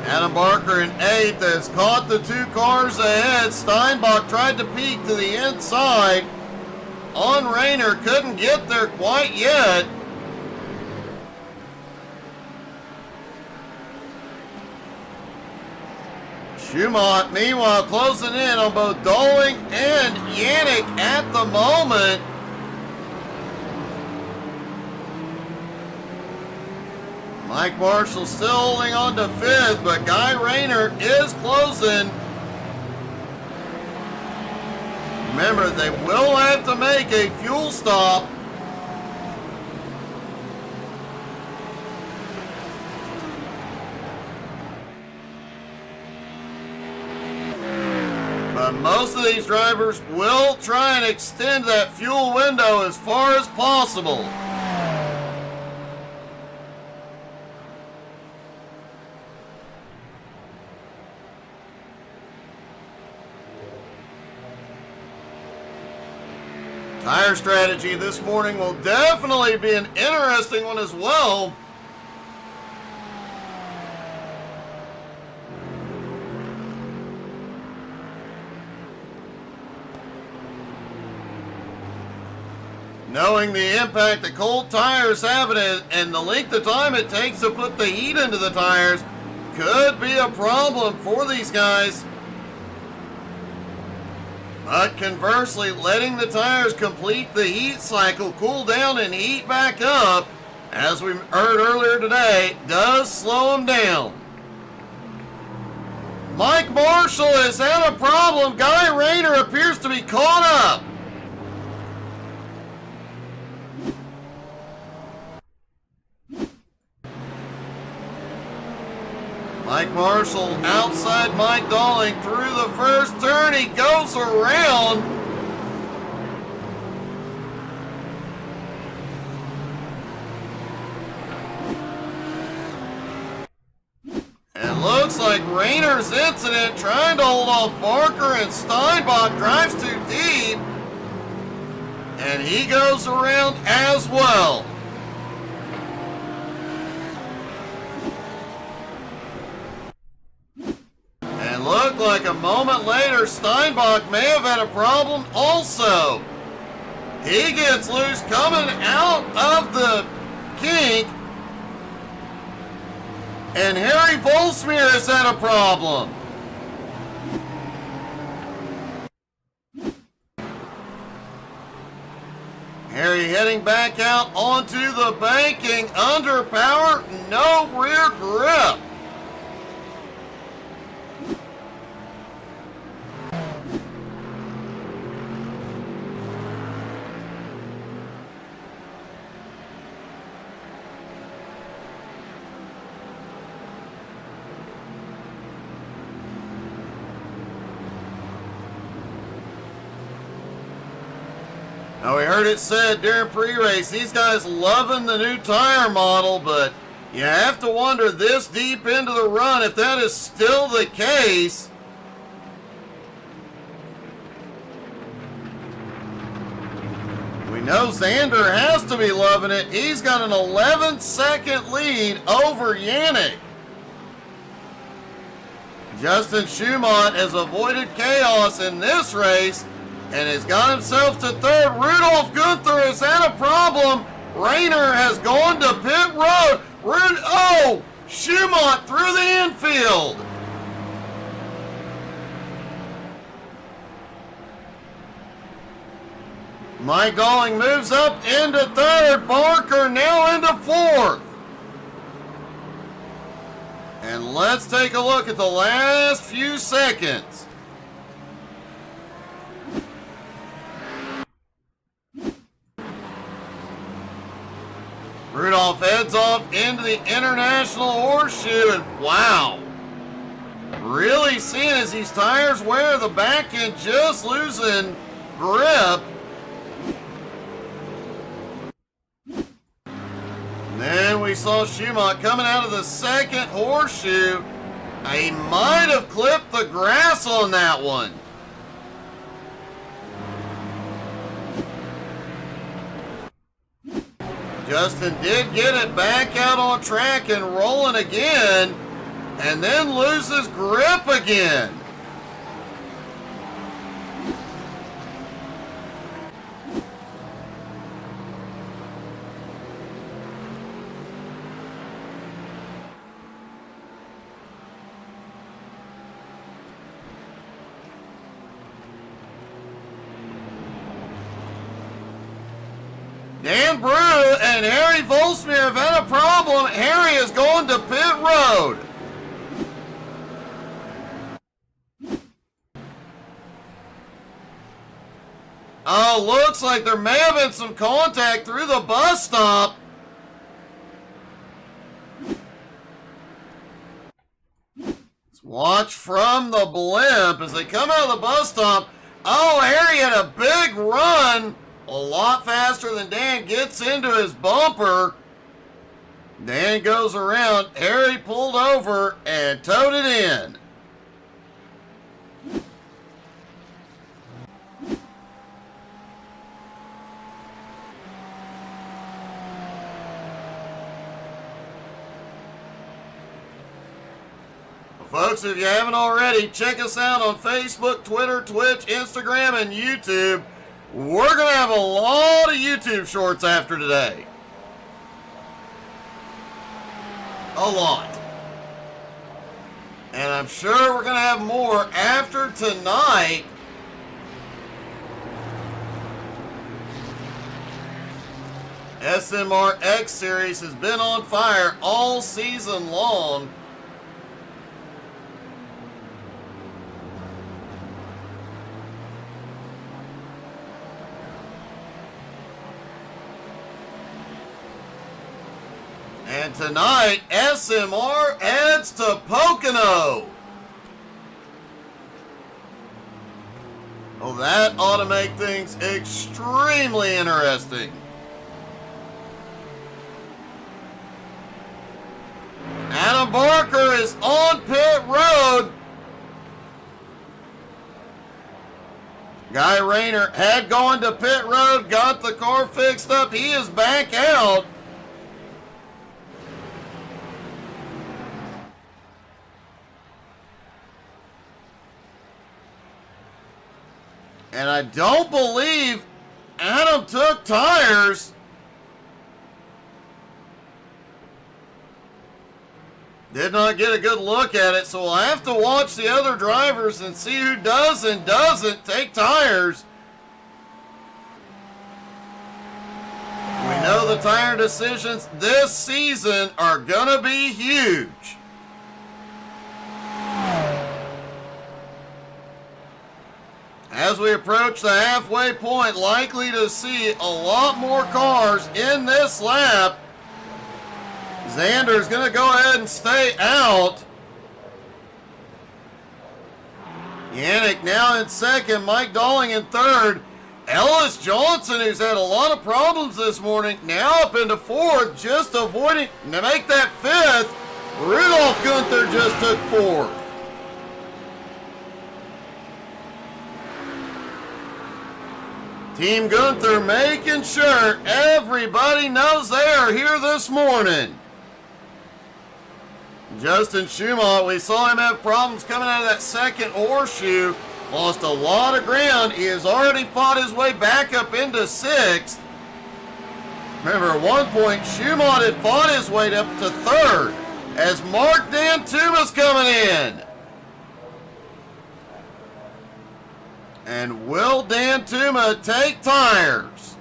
Adam Barker in 8th has caught the 2 cars ahead. Steinbach tried to peek to the inside on Rayner, couldn't get there quite yet. Schumont, meanwhile, closing in on both Dolling and Yannick at the moment. Mike Marshall still holding on to 5th, but Guy Rayner is closing. Remember, they will have to make a fuel stop But most of these drivers will try and extend that fuel window as far as possible. Tire strategy this morning will definitely be an interesting one as well. Knowing the impact that cold tires have and the length of time it takes to put the heat into the tires could be a problem for these guys. But conversely, letting the tires complete the heat cycle, cool down and heat back up, as we heard earlier today, does slow them down. Mike Marshall has had a problem. Guy Rayner appears to be caught up. Mike Marshall outside Mike Dalling through the first turn. He goes around. And looks like Rayner's incident trying to hold off Barker and Steinbach drives too deep. And he goes around as well. Looked like a moment later, Steinbach may have had a problem also. He gets loose coming out of the kink. And Harry Volsmir has had a problem. Harry heading back out onto the banking, under power, no rear grip. Now we heard it said during pre-race, these guys loving the new tire model, but you have to wonder this deep into the run if that is still the case. We know Xander has to be loving it. He's got an 11-second lead over Yannick. Justin Schumont has avoided chaos in this race and has got himself to third. Rudolph Gunther has had a problem. Rayner has gone to pit road. Schumont through the infield. Mike Galling moves up into third. Barker now into fourth. And let's take a look at the last few seconds. Rudolph heads off into the International Horseshoe, and wow. Really seeing as these tires wear the back end, just losing grip. And then we saw Schumont coming out of the second horseshoe. He might have clipped the grass on that one. Justin did get it back out on track and rolling again, and then loses grip again. Dan Brew and Harry Volsmir have had a problem. Harry is going to pit road. Oh, looks like there may have been some contact through the bus stop. As Watch from the blimp as they come out of the bus stop. Oh, Harry had a big run. A lot faster than Dan gets into his bumper. Dan goes around. Harry pulled over and towed it in. Folks, if you haven't already, check us out on Facebook, Twitter, Twitch, Instagram, and YouTube. We're going to have a lot of YouTube shorts after today. A lot. And I'm sure we're going to have more after tonight. SMR X Series has been on fire all season long. And tonight, SMR heads to Pocono. Well, that ought to make things extremely interesting. Adam Barker is on pit road. Guy Rayner had gone to pit road, got the car fixed up. He is back out. And I don't believe Adam took tires. Did not get a good look at it, so we'll have to watch the other drivers and see who does and doesn't take tires. We know the tire decisions this season are going to be huge. As we approach the halfway point, likely to see a lot more cars in this lap. Xander's going to go ahead and stay out. Yannick now in second, Mike Dalling in third. Ellis Johnson, who's had a lot of problems this morning, now up into fourth, just avoiding to make that fifth. Rudolph Gunther just took fourth. Team Gunther making sure everybody knows they are here this morning. Justin Schumont, we saw him have problems coming out of that second horseshoe. Lost a lot of ground. He has already fought his way back up into sixth. Remember, at one point, Schumont had fought his way up to third as Mark Dantuma's coming in. And will Dantuma take tires?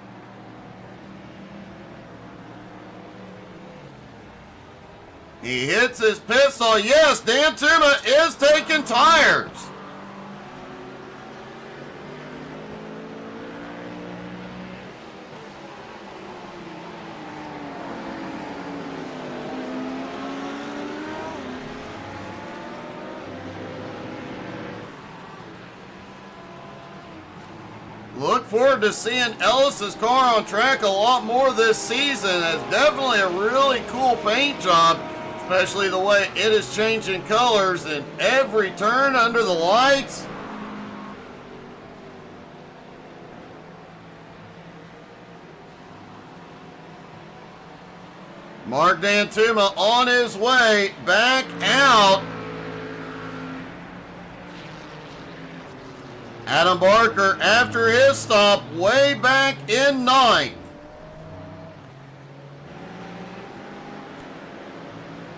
He hits his pit stall. Yes, Dantuma is taking tires. Look forward to seeing Ellis's car on track a lot more this season. It's definitely a really cool paint job, especially the way it is changing colors in every turn under the lights. Mark Dantuma on his way back out. Adam Barker, after his stop, way back in ninth.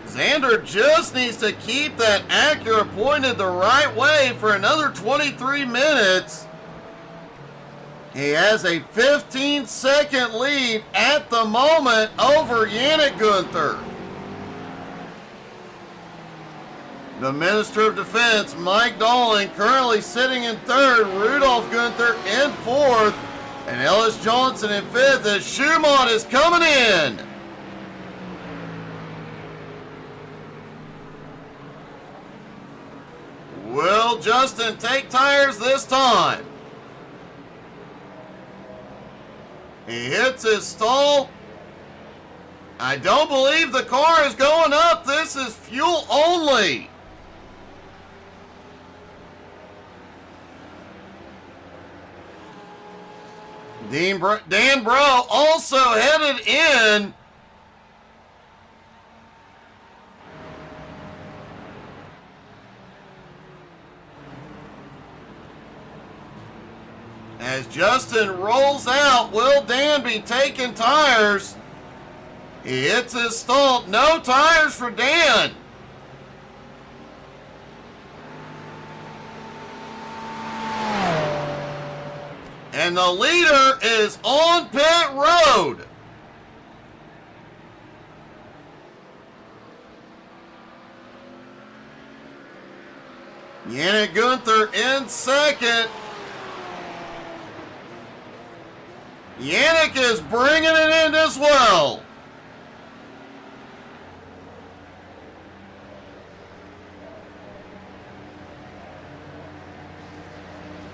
Xander just needs to keep that Acura pointed the right way for another 23 minutes. He has a 15-second lead at the moment over Yannick Gunther. The Minister of Defense, Mike Dalling, currently sitting in third. Rudolph Gunther in fourth. And Ellis Johnson in fifth as Schumont is coming in. Will Justin take tires this time? He hits his stall. I don't believe the car is going up. This is fuel only. Dan Bro also headed in. As Justin rolls out, will Dan be taking tires? He hits his stall. No tires for Dan. And the leader is on pit road. Yannick Gunther in second. Yannick is bringing it in as well.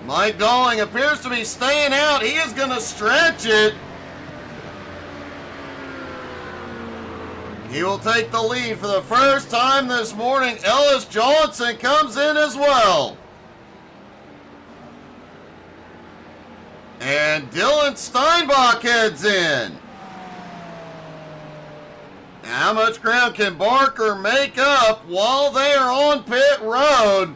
Mike Dalling appears to be staying out. He is going to stretch it. He will take the lead for the first time this morning. Ellis Johnson comes in as well. And Dylan Steinbach heads in. How much ground can Barker make up while they are on pit road?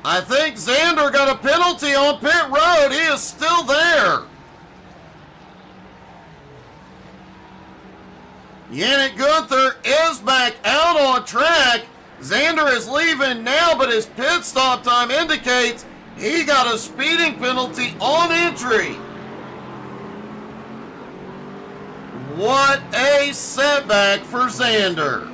I think Xander got a penalty on pit road. He is still there. Yannick Gunther is back out on track. Xander is leaving now, but his pit stop time indicates he got a speeding penalty on entry. What a setback for Xander.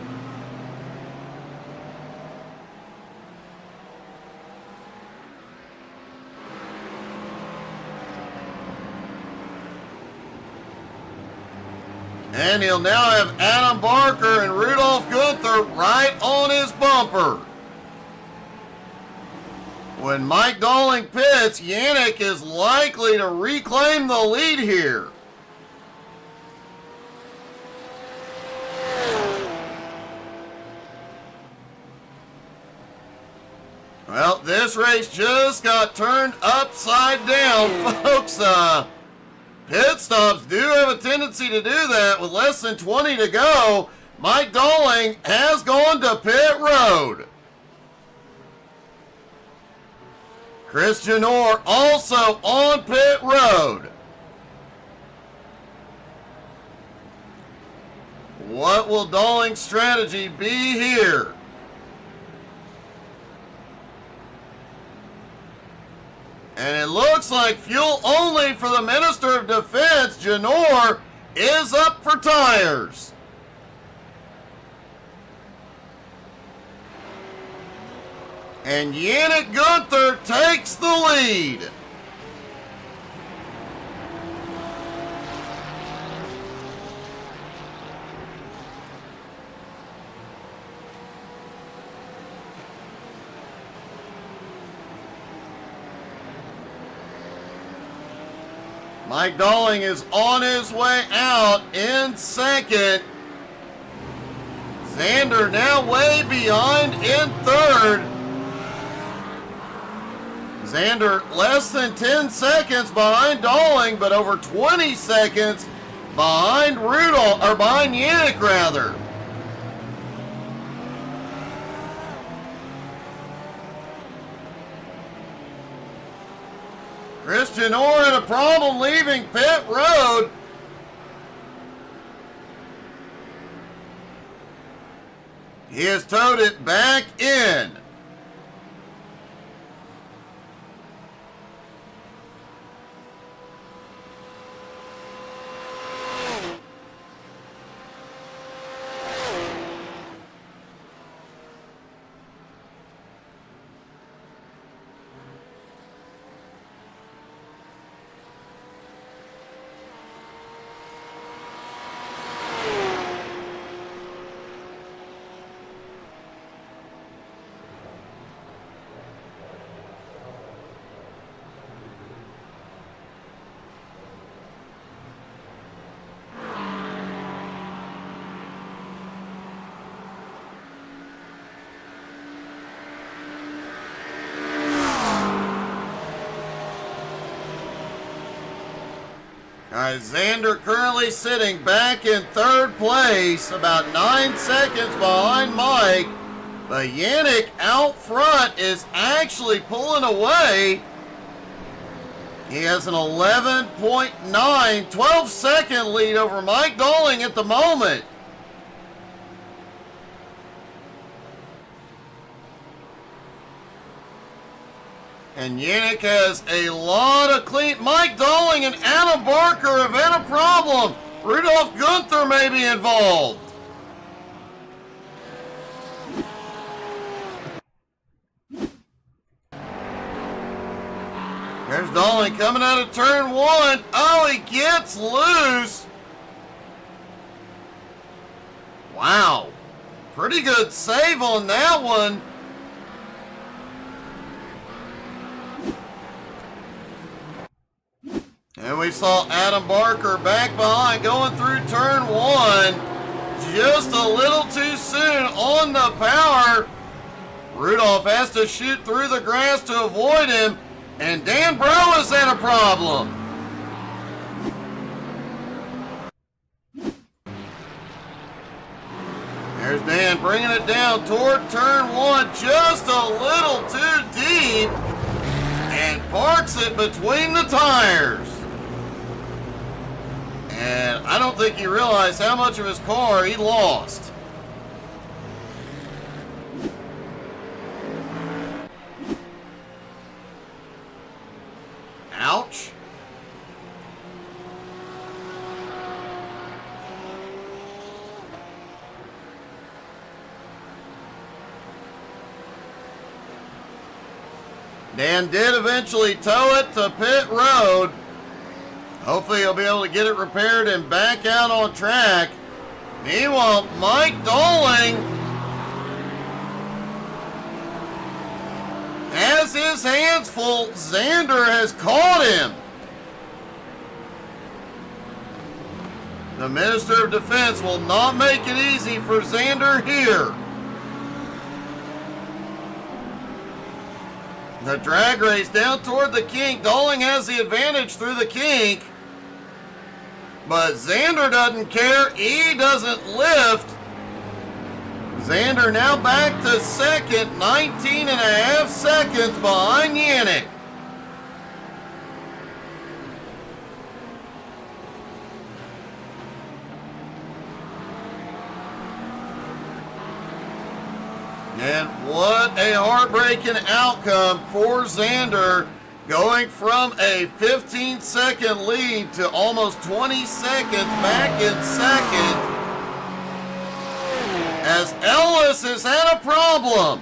And he'll now have Adam Barker and Rudolph Gunther right on his bumper. When Mike Dalling pits, Yannick is likely to reclaim the lead here. Well, this race just got turned upside down, folks. Pit stops do have a tendency to do that. With less than 20 to go, Mike Dalling has gone to pit road. Christian Orr also on pit road. What will Dalling's strategy be here? And it looks like fuel only for the Minister of Defense. Janor is up for tires. And Yannick Gunther takes the lead. Mike Dalling is on his way out in second. Xander now way behind in third. Xander less than 10 seconds behind Dalling, but over 20 seconds behind Rudolph, or behind Yannick rather. Christian Orr had a problem leaving pit road. He has towed it back in. right, Xander currently sitting back in third place, about 9 seconds behind Mike. But Yannick out front is actually pulling away. He has an 11.9, 12-second lead over Mike Dolling at the moment. And Yannick has a lot of clean. Mike Dolling and Adam Barker have had a problem. Rudolph Gunther may be involved. There's Dolling coming out of turn one. Oh, he gets loose. Wow. Pretty good save on that one. And we saw Adam Barker back behind going through turn one. Just a little too soon on the power. Rudolph has to shoot through the grass to avoid him. And Dan Bro has had a problem. There's Dan bringing it down toward turn one. Just a little too deep. And parks it between the tires. And I don't think he realized how much of his car he lost. Ouch. Dan did eventually tow it to pit road. Hopefully he'll be able to get it repaired and back out on track. Meanwhile, Mike Dolling has his hands full. Xander has caught him. The Minister of Defense will not make it easy for Xander here. The drag race down toward the kink. Dolling has the advantage through the kink. But Xander doesn't care. He doesn't lift. Xander now back to second, 19 and a half seconds behind Yannick. And what a heartbreaking outcome for Xander, going from a 15-second lead to almost 20 seconds back in second, as Ellis has had a problem.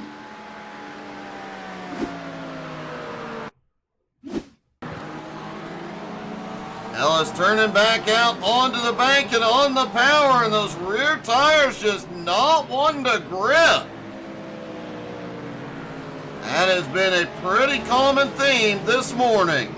Ellis turning back out onto the bank and on the power, and those rear tires just not wanting to grip. That has been a pretty common theme this morning.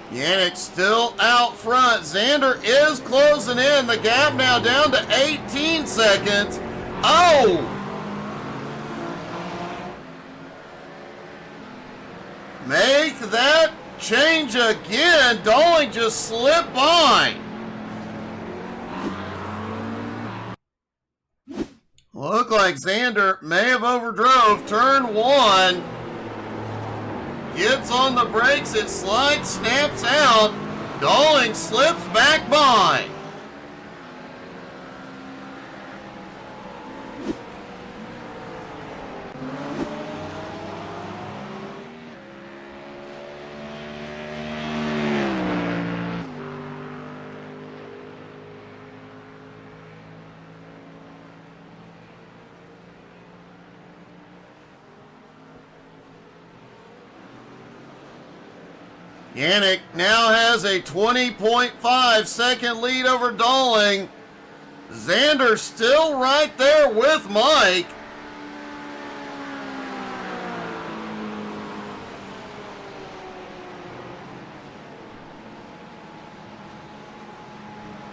Yannick still out front. Xander is closing in. The gap now down to 18 seconds. Oh! Make that change again. Dolling just slipped by. Look like Xander may have overdrove turn one. Gets on the brakes, it slides, snaps out. Dolling slips back by. Yannick now has a 20.5 second lead over Dolling. Xander still right there with Mike.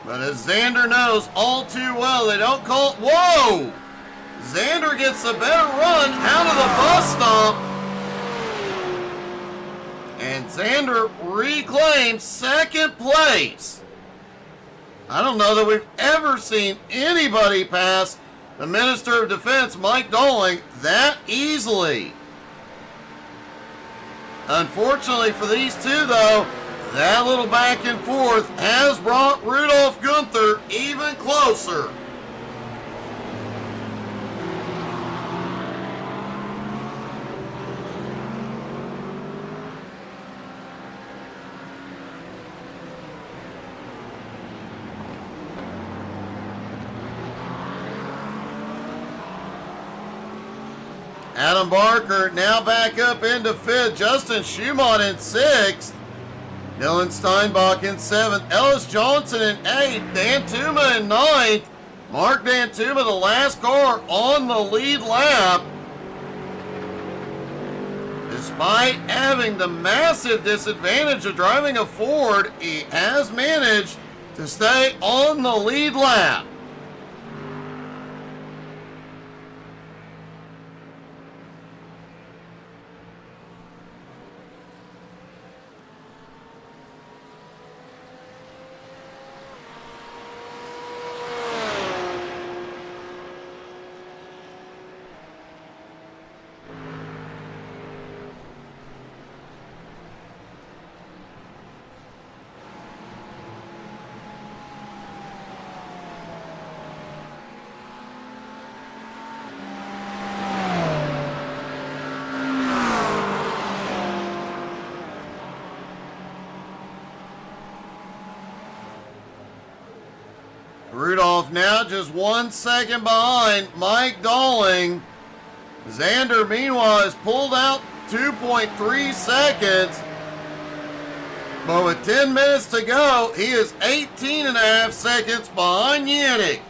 But as Xander knows all too well, they don't call it. Whoa! Xander gets a better run out of the bus stop. And Xander reclaims second place. I don't know that we've ever seen anybody pass the Minister of Defense, Mike Dolling, that easily. Unfortunately for these two, though, that little back and forth has brought Rudolph Gunther even closer. Adam Barker now back up into 5th. Justin Schumann in 6th. Dylan Steinbach in 7th. Ellis Johnson in 8th. Dan Tuma in 9th. Mark Dan Tuma, the last car on the lead lap. Despite having the massive disadvantage of driving a Ford, he has managed to stay on the lead lap. Rudolph now just 1 second behind Mike Dolling. Xander, meanwhile, has pulled out 2.3 seconds. But with 10 minutes to go, he is 18.5 seconds behind Yannick.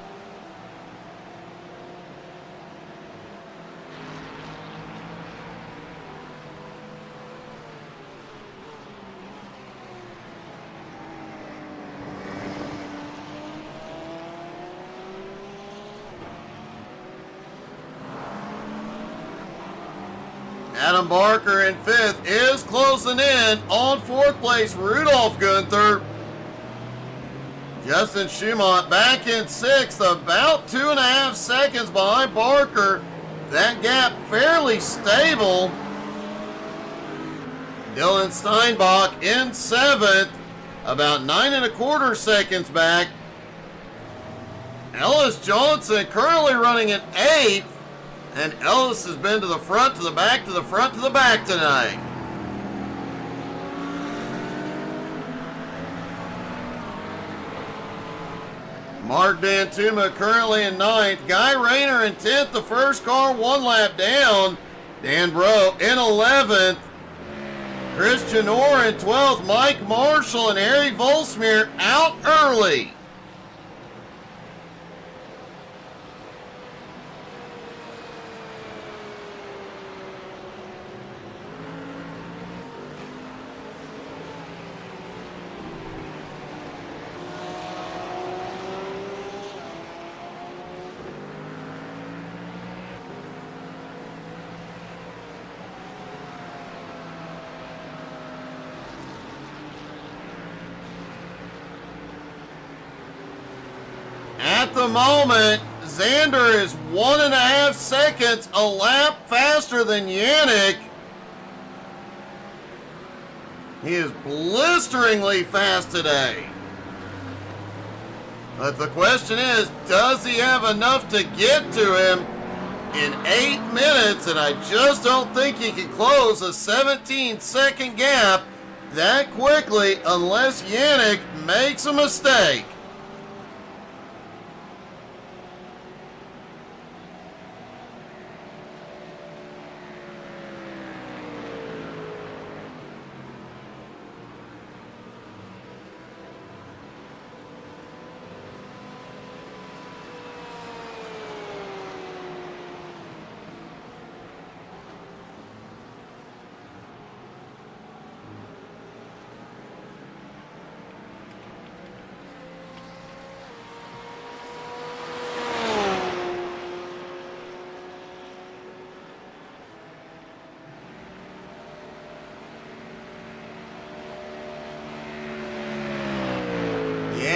Adam Barker in 5th is closing in on 4th place, Rudolph Gunther. Justin Schumann back in 6th, about 2.5 seconds behind Barker. That gap fairly stable. Dylan Steinbach in 7th, about 9.25 seconds back. Ellis Johnson currently running in 8th. And Ellis has been to the front, to the back, to the front, to the back tonight. Mark Dantuma currently in 9th. Guy Rayner in 10th, the first car 1 lap down. Dan Bro in 11th. Christian Orr in 12th. Mike Marshall and Harry Volsmere out early. At the moment, Xander is 1.5 seconds a lap faster than Yannick. He is blisteringly fast today. But the question is, does he have enough to get to him in 8 minutes? And I just don't think he can close a 17-second gap that quickly unless Yannick makes a mistake.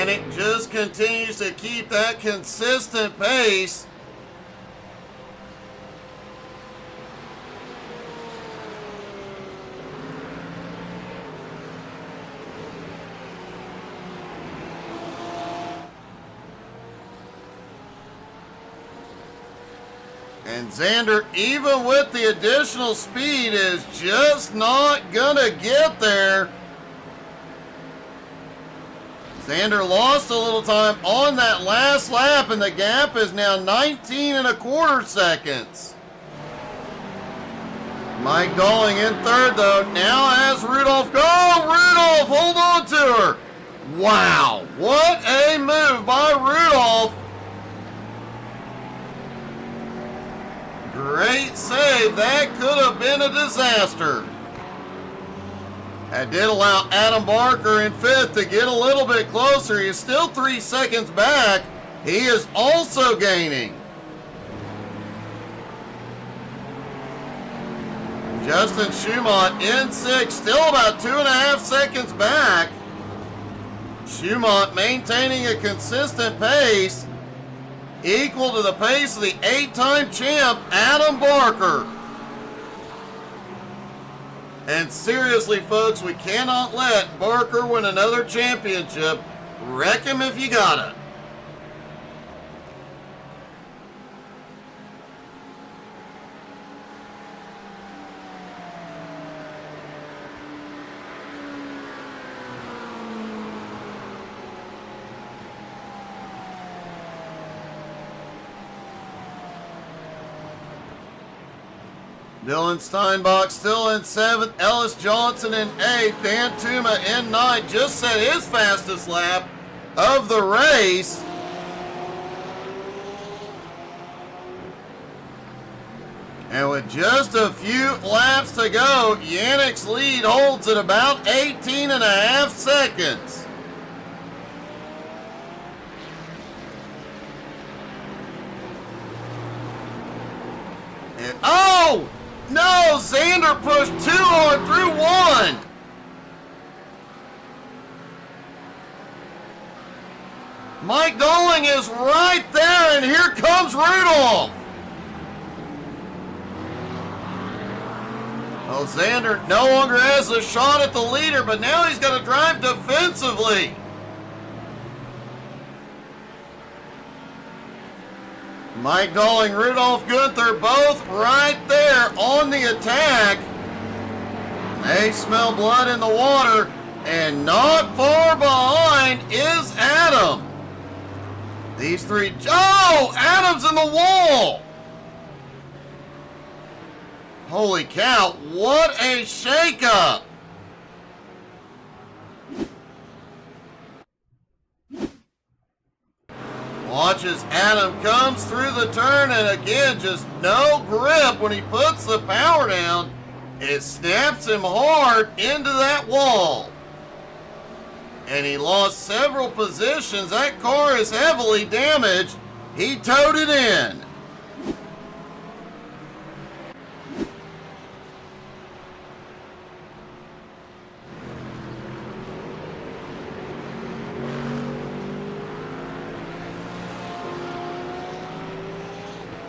Yannick just continues to keep that consistent pace. And Xander, even with the additional speed, is just not gonna get there. Xander lost a little time on that last lap, and the gap is now 19.25 seconds. Mike Dolling in third, though, now has Rudolph. Go, Rudolph, hold on to her. Wow, what a move by Rudolph. Great save. That could have been a disaster. That did allow Adam Barker in fifth to get a little bit closer. He is still 3 seconds back. He is also gaining. Justin Schumont in sixth, still about 2.5 seconds back. Schumont maintaining a consistent pace, equal to the pace of the 8-time champ, Adam Barker. And seriously, folks, we cannot let Barker win another championship. Wreck him if you got it. Dylan Steinbach still in seventh. Ellis Johnson in eighth. Dan Tuma in ninth. Just set his fastest lap of the race. And with just a few laps to go, Yannick's lead holds at about 18.5 seconds. And, oh! No, Xander pushed too hard through one. Mike Dolling is right there, and here comes Rudolph. Well, Xander no longer has a shot at the leader, but now he's got to drive defensively. Mike Dolling, Rudolph Gunther, both right there on the attack. They smell blood in the water, and not far behind is Adam. These three, oh, Adam's in the wall. Holy cow, what a shakeup. Watch as Adam comes through the turn, and again, just no grip when he puts the power down. It snaps him hard into that wall. And he lost several positions. That car is heavily damaged. He towed it in.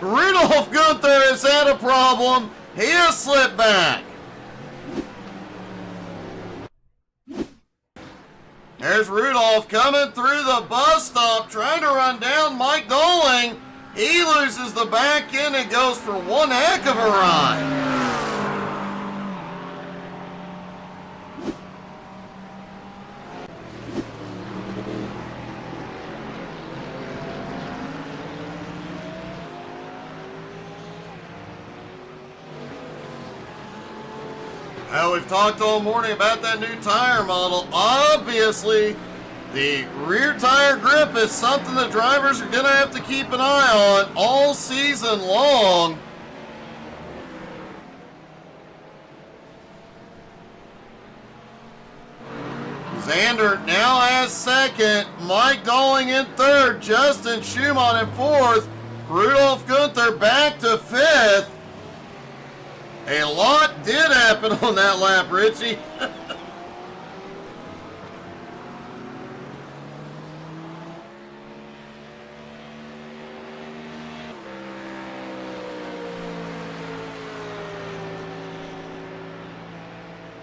Rudolph Gunther has had a problem. He has slipped back. There's Rudolph coming through the bus stop, trying to run down Mike Dolling. He loses the back end and goes for one heck of a ride. Well, we've talked all morning about that new tire model. Obviously, the rear tire grip is something that drivers are going to have to keep an eye on all season long. Xander now has second, Mike Dolling in third, Justin Schumont in fourth, Rudolph Gunther back to fifth. A lot did happen on that lap,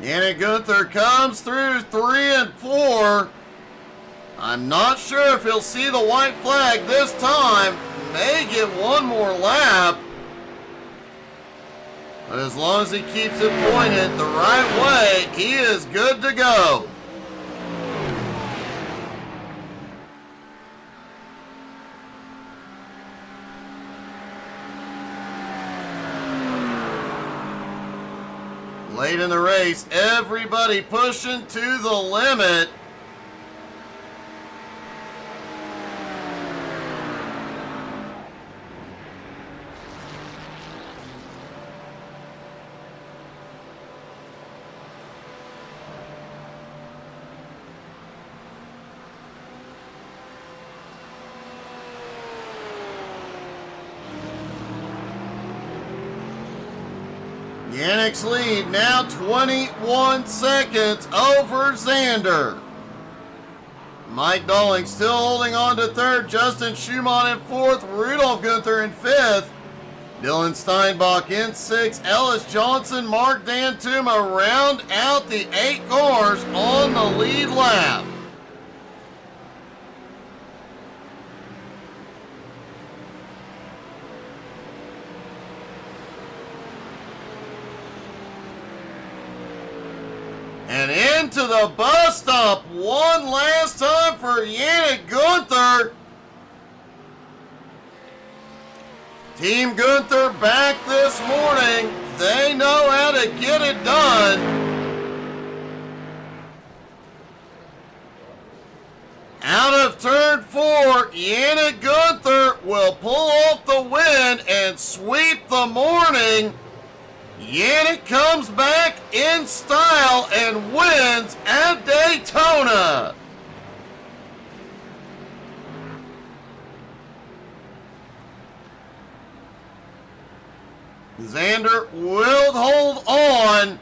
Yannick Gunther comes through 3 and 4. I'm not sure if he'll see the white flag this time. May get one more lap. But as long as he keeps it pointed the right way, he is good to go. Late in the race, everybody pushing to the limit. Yannick's lead now 21 seconds over Xander. Mike Dolling still holding on to third. Justin Schumann in fourth. Rudolph Gunther in fifth. Dylan Steinbach in sixth. Ellis Johnson, Mark Dantuma round out the 8 cars on the lead lap. And into the bus stop one last time for Yannick Gunther. Team Gunther back this morning. They know how to get it done. Out of turn 4, Yannick Gunther will pull off the win and sweep the morning. Yannick comes back in style and wins at Daytona. Xander will hold on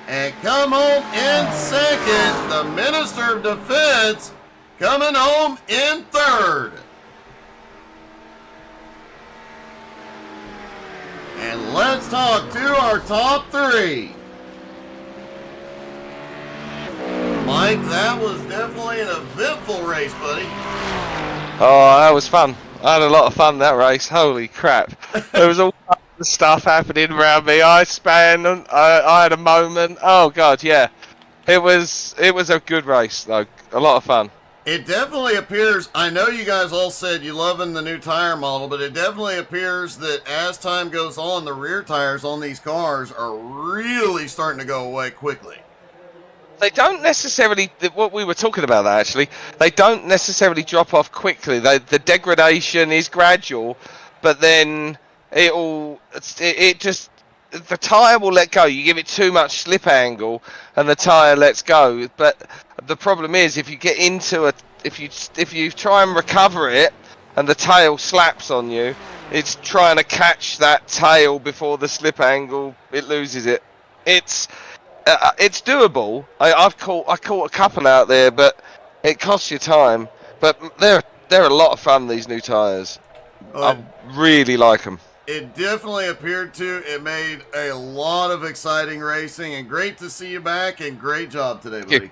and come home in second. The Minister of Defense coming home in third. And let's talk to our top 3. Mike, that was definitely an eventful race, buddy. Oh, that was fun. I had a lot of fun that race. Holy crap. There was all kinds of stuff happening around me. I span, I had a moment. Oh, God, yeah. It was a good race, though. A lot of fun. It definitely appears, I know you guys all said you loving the new tire model, but it definitely appears that as time goes on, the rear tires on these cars are really starting to go away quickly. They don't necessarily, what we were talking about that actually, they don't necessarily drop off quickly. The degradation is gradual, but then it just, the tyre will let go. You give it too much slip angle and the tyre lets go. But the problem is if you get into if you try and recover it and the tail slaps on you, it's trying to catch that tail before the slip angle, it loses it. It's doable. I caught a couple out there, but it costs you time. But they're a lot of fun, these new tyres. I really like them. It definitely appeared to. It made a lot of exciting racing, and great to see you back, and great job today, buddy.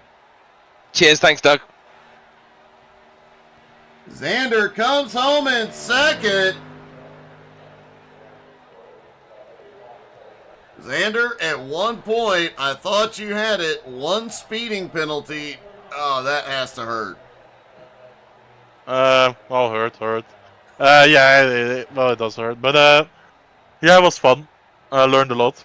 Cheers, thanks, Doug. Xander comes home in second. Xander, at one point, I thought you had it. 1 speeding penalty. Oh, that has to hurt. Well, hurt. Yeah, it does hurt. But, yeah, it was fun. I learned a lot.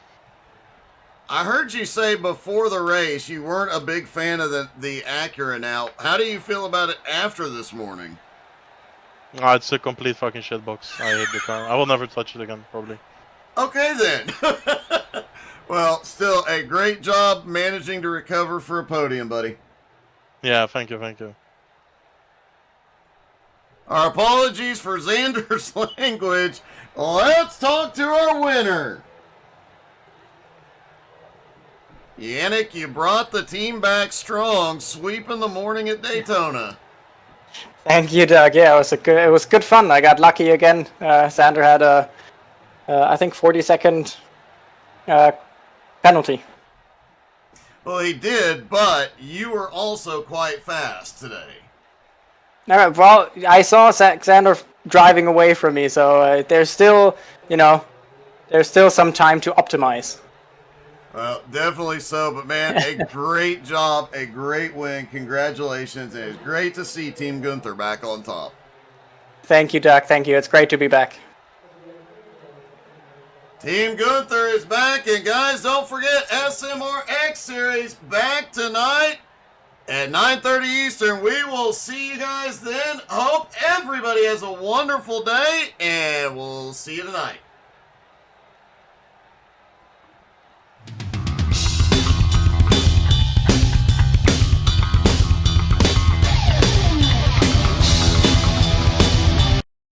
I heard you say before the race you weren't a big fan of the Acura now. How do you feel about it after this morning? It's a complete fucking shitbox. I hate the car. I will never touch it again, probably. Okay, then. Well, still a great job managing to recover for a podium, buddy. Yeah, thank you. Our apologies for Xander's language. Let's talk to our winner. Yannick, you brought the team back strong, sweeping the morning at Daytona. Thank you, Doug. Yeah, it was good fun. I got lucky again. Xander had a, I think 40-second penalty. Well, he did, but you were also quite fast today. All right, well, I saw Xander driving away from me, so there's still, there's still some time to optimize. Well, definitely so, but man, a great job, a great win. Congratulations, and it's great to see Team Gunther back on top. Thank you, Doug. Thank you. It's great to be back. Team Gunther is back, and guys, don't forget SMRX Series back tonight at 9:30 Eastern. We will see you guys then. Hope everybody has a wonderful day, and we'll see you tonight.